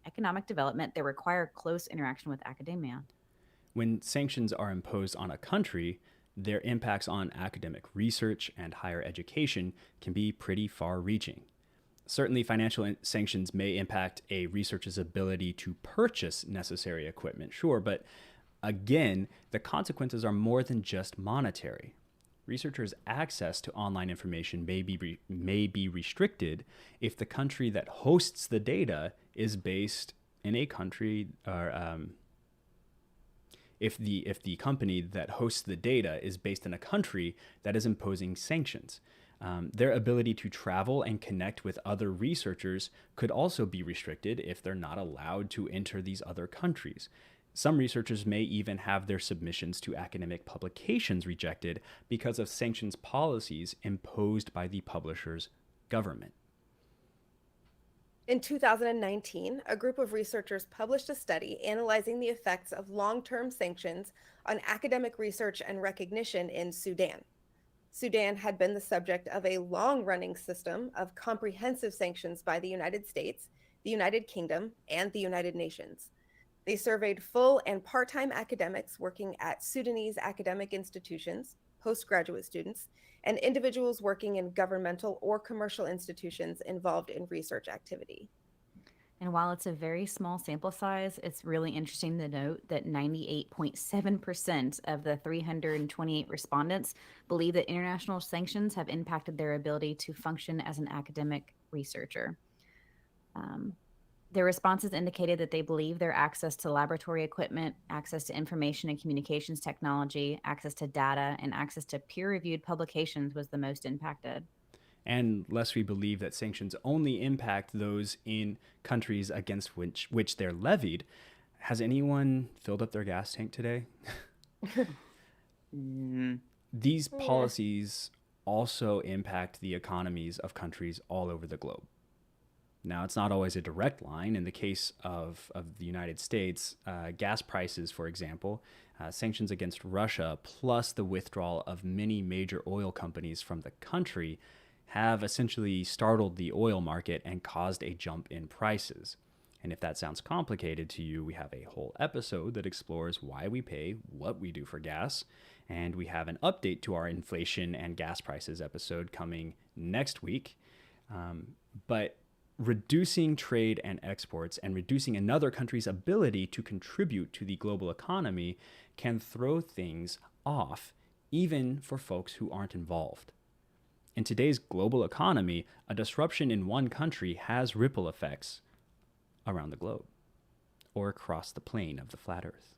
economic development that require close interaction with academia. When sanctions are imposed on a country, their impacts on academic research and higher education can be pretty far reaching. Certainly, financial sanctions may impact a researcher's ability to purchase necessary equipment, sure, but again, the consequences are more than just monetary. Researchers' access to online information may be restricted if the country that hosts the data is based in a country, or if the company that hosts the data is based in a country that is imposing sanctions. Their ability to travel and connect with other researchers could also be restricted if they're not allowed to enter these other countries. Some researchers may even have their submissions to academic publications rejected because of sanctions policies imposed by the publisher's government. In 2019, a group of researchers published a study analyzing the effects of long-term sanctions on academic research and recognition in Sudan. Sudan had been the subject of a long-running system of comprehensive sanctions by the United States, the United Kingdom, and the United Nations. They surveyed full and part-time academics working at Sudanese academic institutions, postgraduate students, and individuals working in governmental or commercial institutions involved in research activity. And while it's a very small sample size, it's really interesting to note that 98.7% of the 328 respondents believe that international sanctions have impacted their ability to function as an academic researcher. Their responses indicated that they believe their access to laboratory equipment, access to information and communications technology, access to data, and access to peer-reviewed publications was the most impacted. And lest we believe that sanctions only impact those in countries against which they're levied, has anyone filled up their gas tank today? These policies also impact the economies of countries all over the globe. Now, it's not always a direct line. In the case of the United States, gas prices, for example, sanctions against Russia, plus the withdrawal of many major oil companies from the country, have essentially startled the oil market and caused a jump in prices. And if that sounds complicated to you, we have a whole episode that explores why we pay what we do for gas. And we have an update to our inflation and gas prices episode coming next week. But reducing trade and exports and reducing another country's ability to contribute to the global economy can throw things off, even for folks who aren't involved. In today's global economy, a disruption in one country has ripple effects around the globe or across the plane of the flat Earth.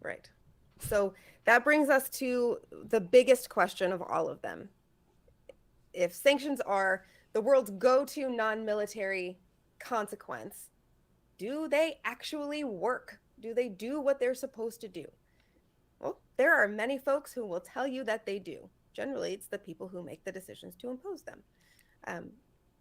Right. So that brings us to the biggest question of all of them. If sanctions are the world's go-to non-military consequence, do they actually work? Do they do what they're supposed to do? Well, there are many folks who will tell you that they do. Generally, it's the people who make the decisions to impose them.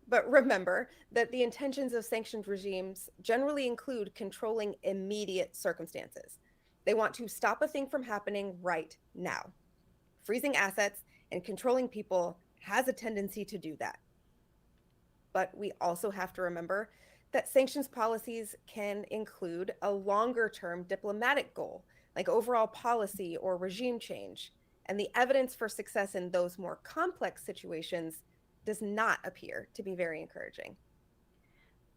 But remember that the intentions of sanctioned regimes generally include controlling immediate circumstances. They want to stop a thing from happening right now. Freezing assets and controlling people has a tendency to do that. But we also have to remember that sanctions policies can include a longer-term diplomatic goal, like overall policy or regime change. And the evidence for success in those more complex situations does not appear to be very encouraging.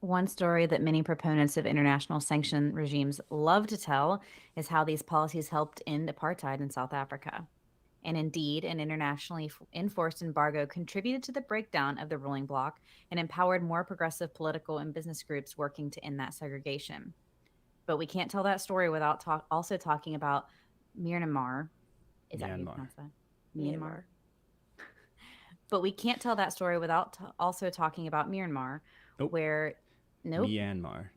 One story that many proponents of international sanction regimes love to tell is how these policies helped end apartheid in South Africa. And indeed, an internationally enforced embargo contributed to the breakdown of the ruling bloc and empowered more progressive political and business groups working to end that segregation. But we can't tell that story without also talking about Myanmar. Is that how you pronounce that? Myanmar. But we can't tell that story without also talking about Myanmar, where Myanmar.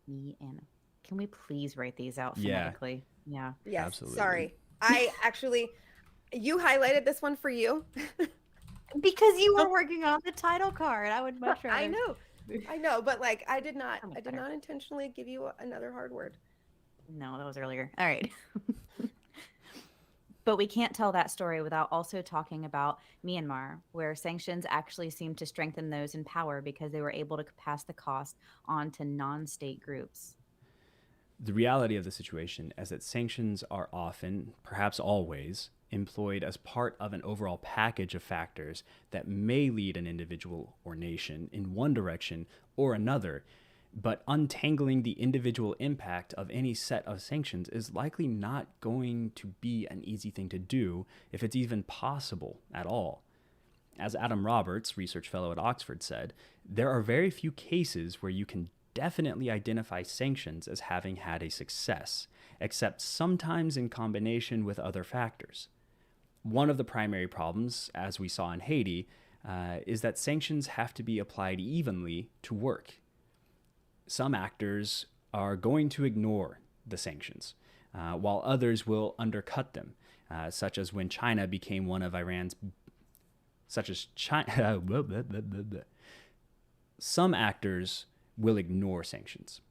Can we please write these out phonetically? Yeah. Yes. Absolutely. Sorry. You highlighted this one for you. Because you were working on the title card. I would much rather. I know. I know, but like I did So much did better. not intentionally give you another hard word. No, that was earlier. All right. But we can't tell that story without also talking about Myanmar, where sanctions actually seem to strengthen those in power because they were able to pass the cost on to non state groups. The reality of the situation is that sanctions are often, perhaps always, employed as part of an overall package of factors that may lead an individual or nation in one direction or another, but untangling the individual impact of any set of sanctions is likely not going to be an easy thing to do if it's even possible at all. As Adam Roberts, research fellow at Oxford, said, there are very few cases where you can definitely identify sanctions as having had a success, except sometimes in combination with other factors. One of the primary problems, as we saw in Haiti, is that sanctions have to be applied evenly to work. Some actors are going to ignore the sanctions, while others will undercut them, such as when China became one of Iran's such as China. Some actors will ignore sanctions,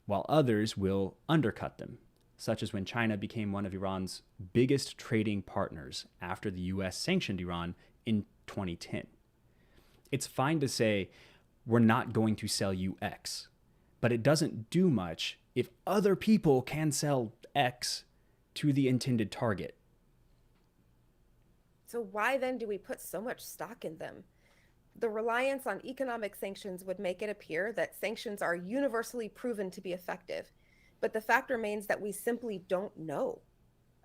while others will undercut them, such as when China became one of Iran's biggest trading partners after the US sanctioned Iran in 2010. It's fine to say, we're not going to sell you X, but it doesn't do much if other people can sell X to the intended target. So why then do we put so much stock in them? The reliance on economic sanctions would make it appear that sanctions are universally proven to be effective, but the fact remains that we simply don't know.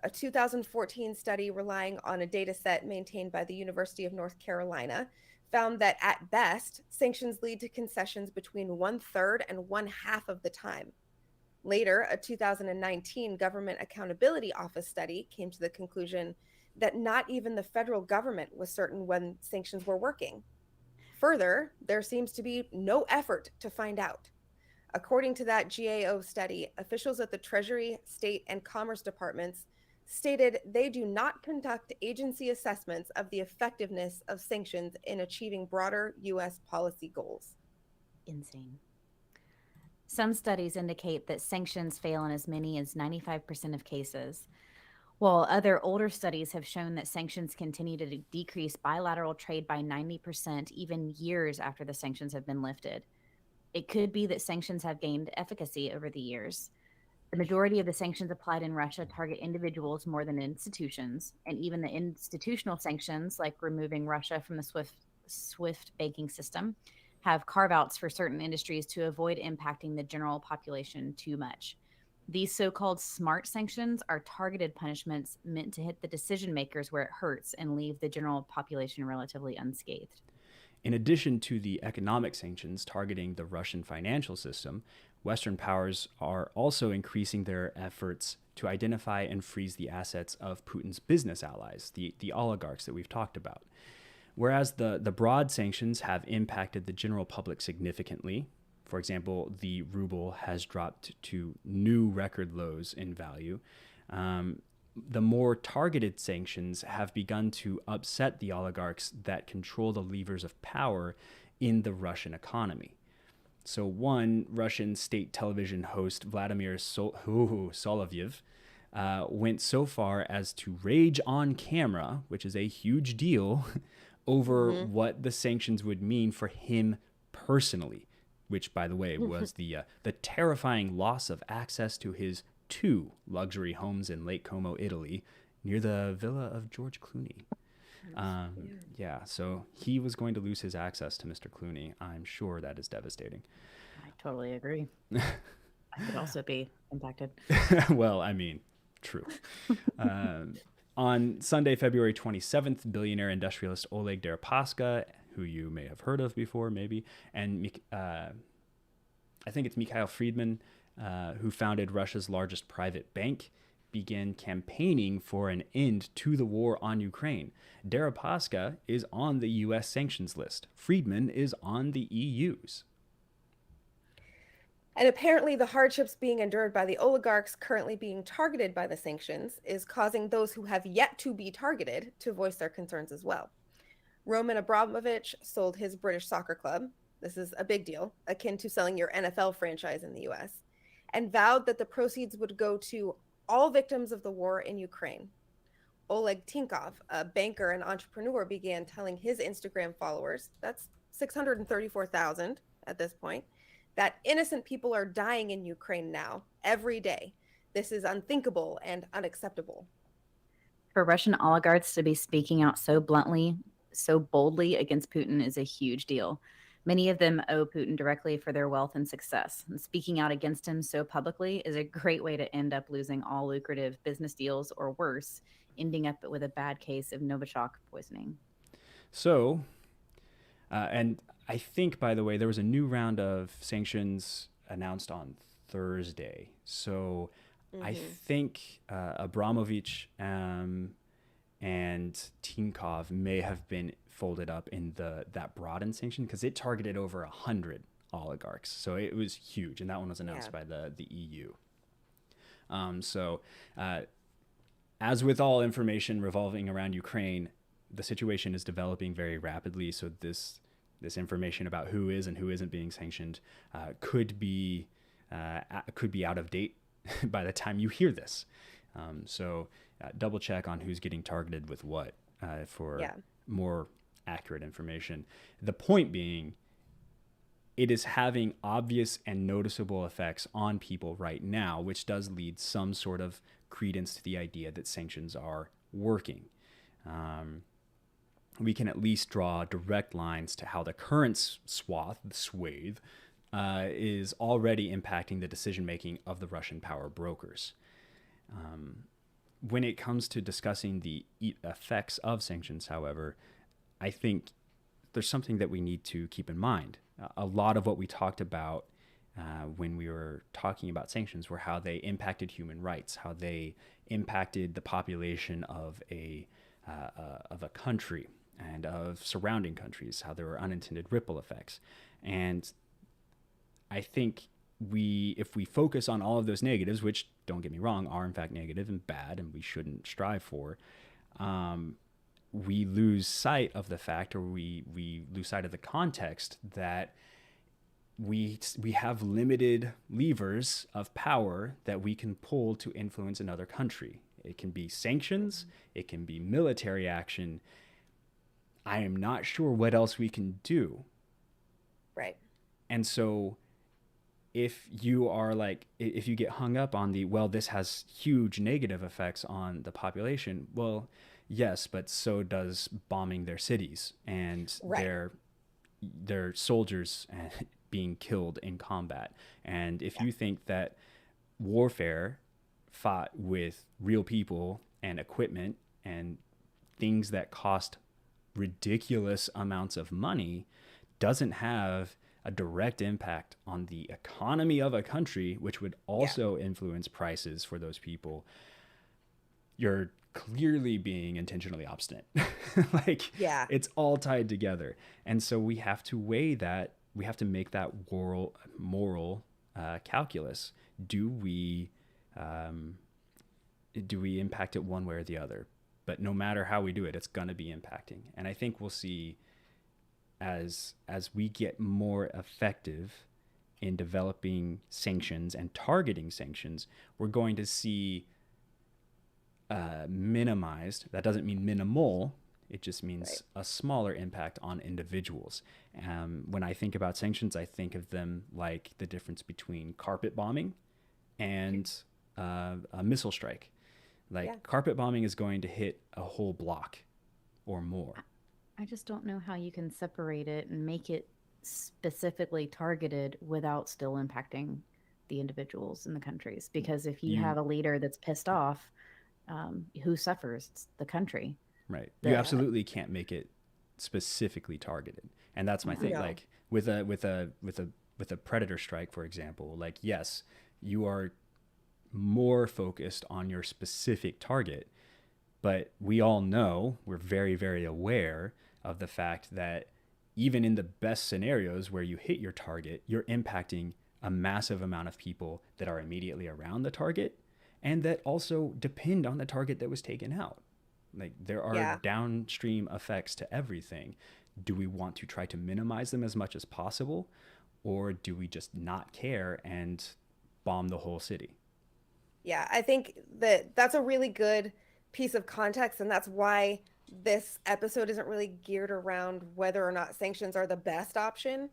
A 2014 study relying on a data set maintained by the University of North Carolina found that at best, sanctions lead to concessions between one third and one half of the time. Later, a 2019 Government Accountability Office study came to the conclusion that not even the federal government was certain when sanctions were working. Further, there seems to be no effort to find out. According to that GAO study, officials at the Treasury, State, and Commerce departments stated they do not conduct agency assessments of the effectiveness of sanctions in achieving broader U.S. policy goals. Insane. Some studies indicate that sanctions fail in as many as 95% of cases, while other older studies have shown that sanctions continue to decrease bilateral trade by 90% even years after the sanctions have been lifted. It could be that sanctions have gained efficacy over the years. The majority of the sanctions applied in Russia target individuals more than institutions, and even the institutional sanctions, like removing Russia from the SWIFT banking system, have carve outs for certain industries to avoid impacting the general population too much. These so called smart sanctions are targeted punishments meant to hit the decision makers where it hurts and leave the general population relatively unscathed. In addition to the economic sanctions targeting the Russian financial system, Western powers are also increasing their efforts to identify and freeze the assets of Putin's business allies, the oligarchs that we've talked about. Whereas the broad sanctions have impacted the general public significantly, for example, the ruble has dropped to new record lows in value, the more targeted sanctions have begun to upset the oligarchs that control the levers of power in the Russian economy. So one Russian state television host, Vladimir Solovyev, went so far as to rage on camera, which is a huge deal, over what the sanctions would mean for him personally, which, by the way, was the terrifying loss of access to his 2 luxury homes in Lake Como, Italy, near the villa of George Clooney. Yeah, so he was going to lose his access to Mr. Clooney. I'm sure that is devastating. I totally agree. I could also be impacted. Well, I mean, true. On Sunday, February 27th, billionaire industrialist Oleg Deripaska, who you may have heard of before, maybe, and I think it's Mikhail Friedman, who founded Russia's largest private bank, began campaigning for an end to the war on Ukraine. Deripaska is on the U.S. sanctions list. Friedman is on the EU's. And apparently, the hardships being endured by the oligarchs currently being targeted by the sanctions is causing those who have yet to be targeted to voice their concerns as well. Roman Abramovich sold his British soccer club. This is a big deal, akin to selling your NFL franchise in the US, and vowed that the proceeds would go to all victims of the war in Ukraine. Oleg Tinkov, a banker and entrepreneur, began telling his Instagram followers, that's 634,000 at this point, that innocent people are dying in Ukraine now, every day. This is unthinkable and unacceptable. For Russian oligarchs to be speaking out so bluntly, so boldly against Putin is a huge deal. Many of them owe Putin directly for their wealth and success. And speaking out against him so publicly is a great way to end up losing all lucrative business deals, or worse, ending up with a bad case of Novichok poisoning. So, and I think, by the way, there was a new round of sanctions announced on Thursday. So I think Abramovich and Tinkov may have been folded up in that broadened sanction because it targeted over 100 oligarchs. So it was huge, and that one was announced by the EU. As with all information revolving around Ukraine, the situation is developing very rapidly. So this information about who is and who isn't being sanctioned could be out of date by the time you hear this. Double check on who's getting targeted with what for more accurate information. The point being, it is having obvious and noticeable effects on people right now, which does lead some sort of credence to the idea that sanctions are working. We can at least draw direct lines to how the current swathe, is already impacting the decision-making of the Russian power brokers. When it comes to discussing the effects of sanctions, however, I think there's something that we need to keep in mind. A lot of what we talked about when we were talking about sanctions were how they impacted human rights, how they impacted the population of a country and of surrounding countries, how there were unintended ripple effects. And I think if we focus on all of those negatives, which, don't get me wrong, are in fact negative and bad and we shouldn't strive for, we lose sight of the fact, or we lose sight of the context that we have limited levers of power that we can pull to influence another country. It can be sanctions, it can be military action. I am not sure what else we can do. Right. And so if you get hung up on this has huge negative effects on the population, well, yes, but so does bombing their cities and their soldiers being killed in combat. And if you think that warfare fought with real people and equipment and things that cost ridiculous amounts of money doesn't have a direct impact on the economy of a country, which would also influence prices for those people, you're clearly being intentionally obstinate. It's all tied together. And so we have to weigh that. We have to make that moral calculus. Do we impact it one way or the other? But no matter how we do it, it's going to be impacting. And I think we'll see as we get more effective in developing sanctions and targeting sanctions, we're going to see minimized. That doesn't mean minimal. It just means a smaller impact on individuals. When I think about sanctions, I think of them like the difference between carpet bombing and a missile strike. Carpet bombing is going to hit a whole block or more. I just don't know how you can separate it and make it specifically targeted without still impacting the individuals in the countries. Because if you have a leader that's pissed off, who suffers? It's the country. Right. You absolutely can't make it specifically targeted. And that's my thing. Like with a predator strike, for example, yes, you are more focused on your specific target, but we all know, we're very, very aware of the fact that even in the best scenarios where you hit your target, you're impacting a massive amount of people that are immediately around the target and that also depend on the target that was taken out. There are downstream effects to everything Do we want to try to minimize them as much as possible, or do we just not care and bomb the whole city? Yeah, I think that that's a really good piece of context, and that's why this episode isn't really geared around whether or not sanctions are the best option,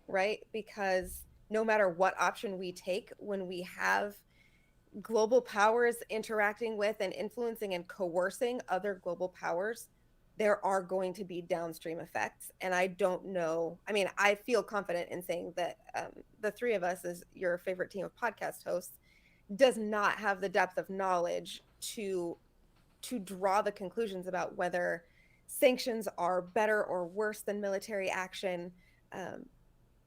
right? Because no matter what option we take, when we have global powers interacting with and influencing and coercing other global powers, there are going to be downstream effects. And I don't know. I mean, I feel confident in saying that the three of us, as your favorite team of podcast hosts, does not have the depth of knowledge to draw the conclusions about whether sanctions are better or worse than military action,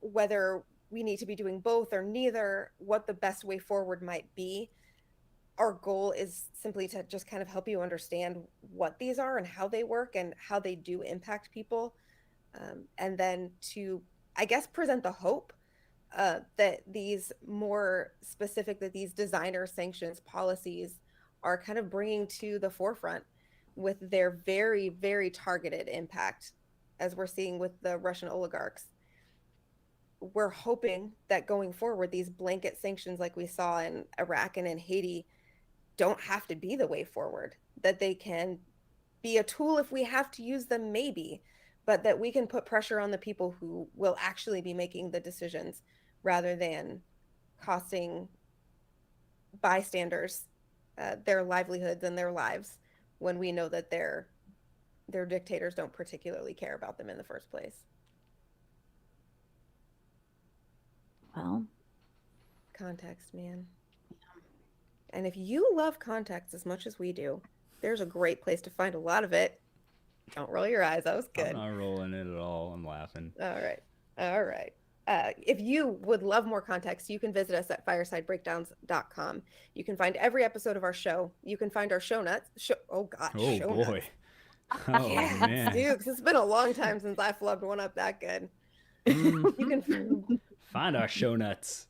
whether we need to be doing both or neither, what the best way forward might be. Our goal is simply to just kind of help you understand what these are and how they work and how they do impact people. And then to, I guess, present the hope that these more specific, that these designer sanctions policies are kind of bringing to the forefront with their very, very targeted impact, as we're seeing with the Russian oligarchs. We're hoping that going forward, these blanket sanctions like we saw in Iraq and in Haiti don't have to be the way forward, that they can be a tool if we have to use them, maybe, but that we can put pressure on the people who will actually be making the decisions rather than costing bystanders their livelihoods and their lives when we know that their dictators don't particularly care about them in the first place. Well, context, man. And if you love context as much as we do, there's a great place to find a lot of it. Don't roll your eyes. That was good. I'm not rolling it at all. I'm laughing. All right. All right. If you would love more context, you can visit us at firesidebreakdowns.com. You can find every episode of our show. You can find our show notes. Oh, God. Oh, show boy. Nuts. Oh, Yes, man. dude, 'cause it's been a long time since I flubbed one up that good. You can Find our show nuts.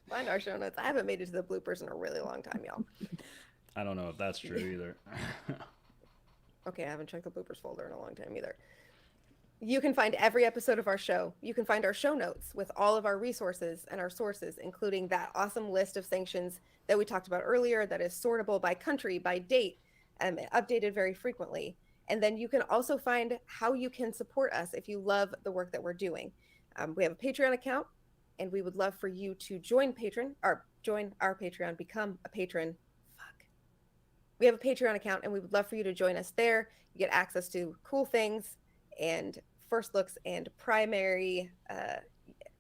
find our show notes. I haven't made it to the bloopers in a really long time, y'all. I don't know if that's true either. Okay, I haven't checked the bloopers folder in a long time either. You can find every episode of our show. You can find our show notes with all of our resources and our sources, including that awesome list of sanctions that we talked about earlier that is sortable by country, by date, updated very frequently. And then you can also find how you can support us if you love the work that we're doing. We have a Patreon account, and we would love for you to join our Patreon, become a patron. We have a Patreon account, and we would love for you to join us there. You get access to cool things and first looks and primary.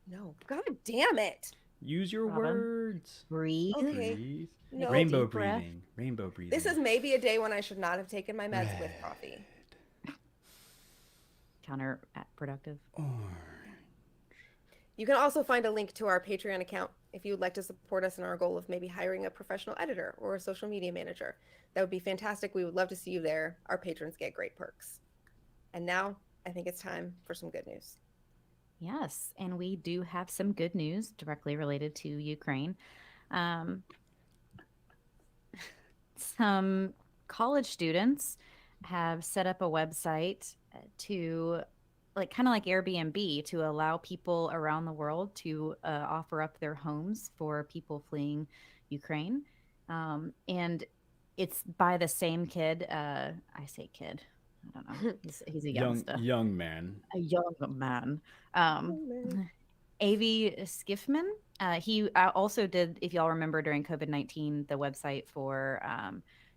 No, God damn it. Use your Robin. words. breathe. Okay. Breathe. No. Rainbow Deep breath. breathing. Rainbow breathing. This is maybe a day when I should not have taken my meds with coffee. Counterproductive. You can also find a link to our Patreon account if you would like to support us in our goal of maybe hiring a professional editor or a social media manager. That would be fantastic. We would love to see you there. Our patrons get great perks. And now I think it's time for some good news. Yes, and we do have some good news directly related to Ukraine. Some college students have set up a website to kind of like Airbnb, to allow people around the world to offer up their homes for people fleeing Ukraine. And it's by the same kid. I say kid. I don't know. He's a youngster. young man. A young man. Avi Skiffman. He also did, if y'all remember, during COVID-19, the website for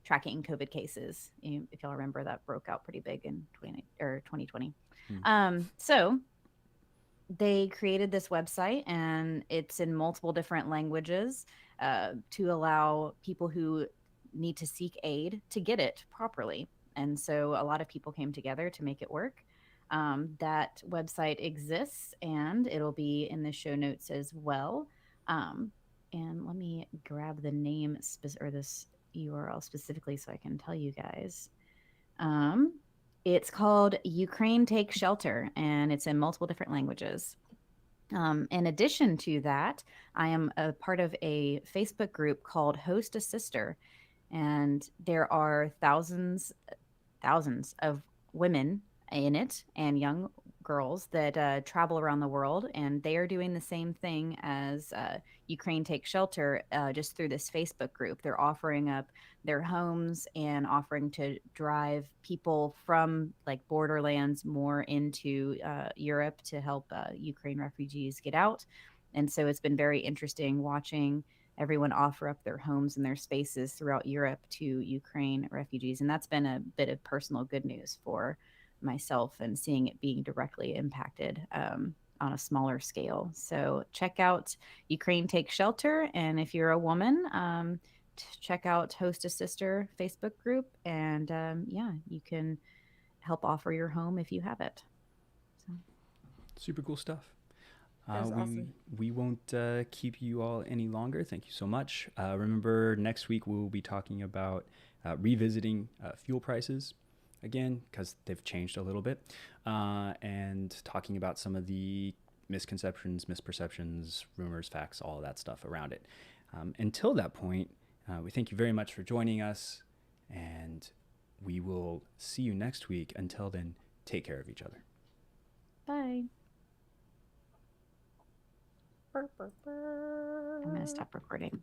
tracking COVID cases. If y'all remember, that broke out pretty big in 2020. So they created this website, and it's in multiple different languages to allow people who need to seek aid to get it properly. And so a lot of people came together to make it work. That website exists, and it'll be in the show notes as well. And let me grab the name or this URL specifically so I can tell you guys. It's called Ukraine Take Shelter, and it's in multiple different languages. In addition to that, I am a part of a Facebook group called Host a Sister, and there are thousands of women in it, and young girls that travel around the world, and they are doing the same thing as Ukraine Take Shelter, just through this Facebook group. They're offering up their homes and offering to drive people from like borderlands more into Europe to help Ukraine refugees get out. And so it's been very interesting watching everyone offer up their homes and their spaces throughout Europe to Ukraine refugees. And that's been a bit of personal good news for myself, and seeing it being directly impacted on a smaller scale. So check out Ukraine Take Shelter. And if you're a woman, check out Host a Sister Facebook group. And yeah, you can help offer your home if you have it. So. Super cool stuff. That was awesome. We won't keep you all any longer. Thank you so much. Remember, next week we will be talking about revisiting fuel prices again, because they've changed a little bit, and talking about some of the misconceptions, misperceptions, rumors, facts, all of that stuff around it. Until that point, we thank you very much for joining us, and we will see you next week. Until then, take care of each other. Bye. Burr, burr, burr. I'm going to stop recording.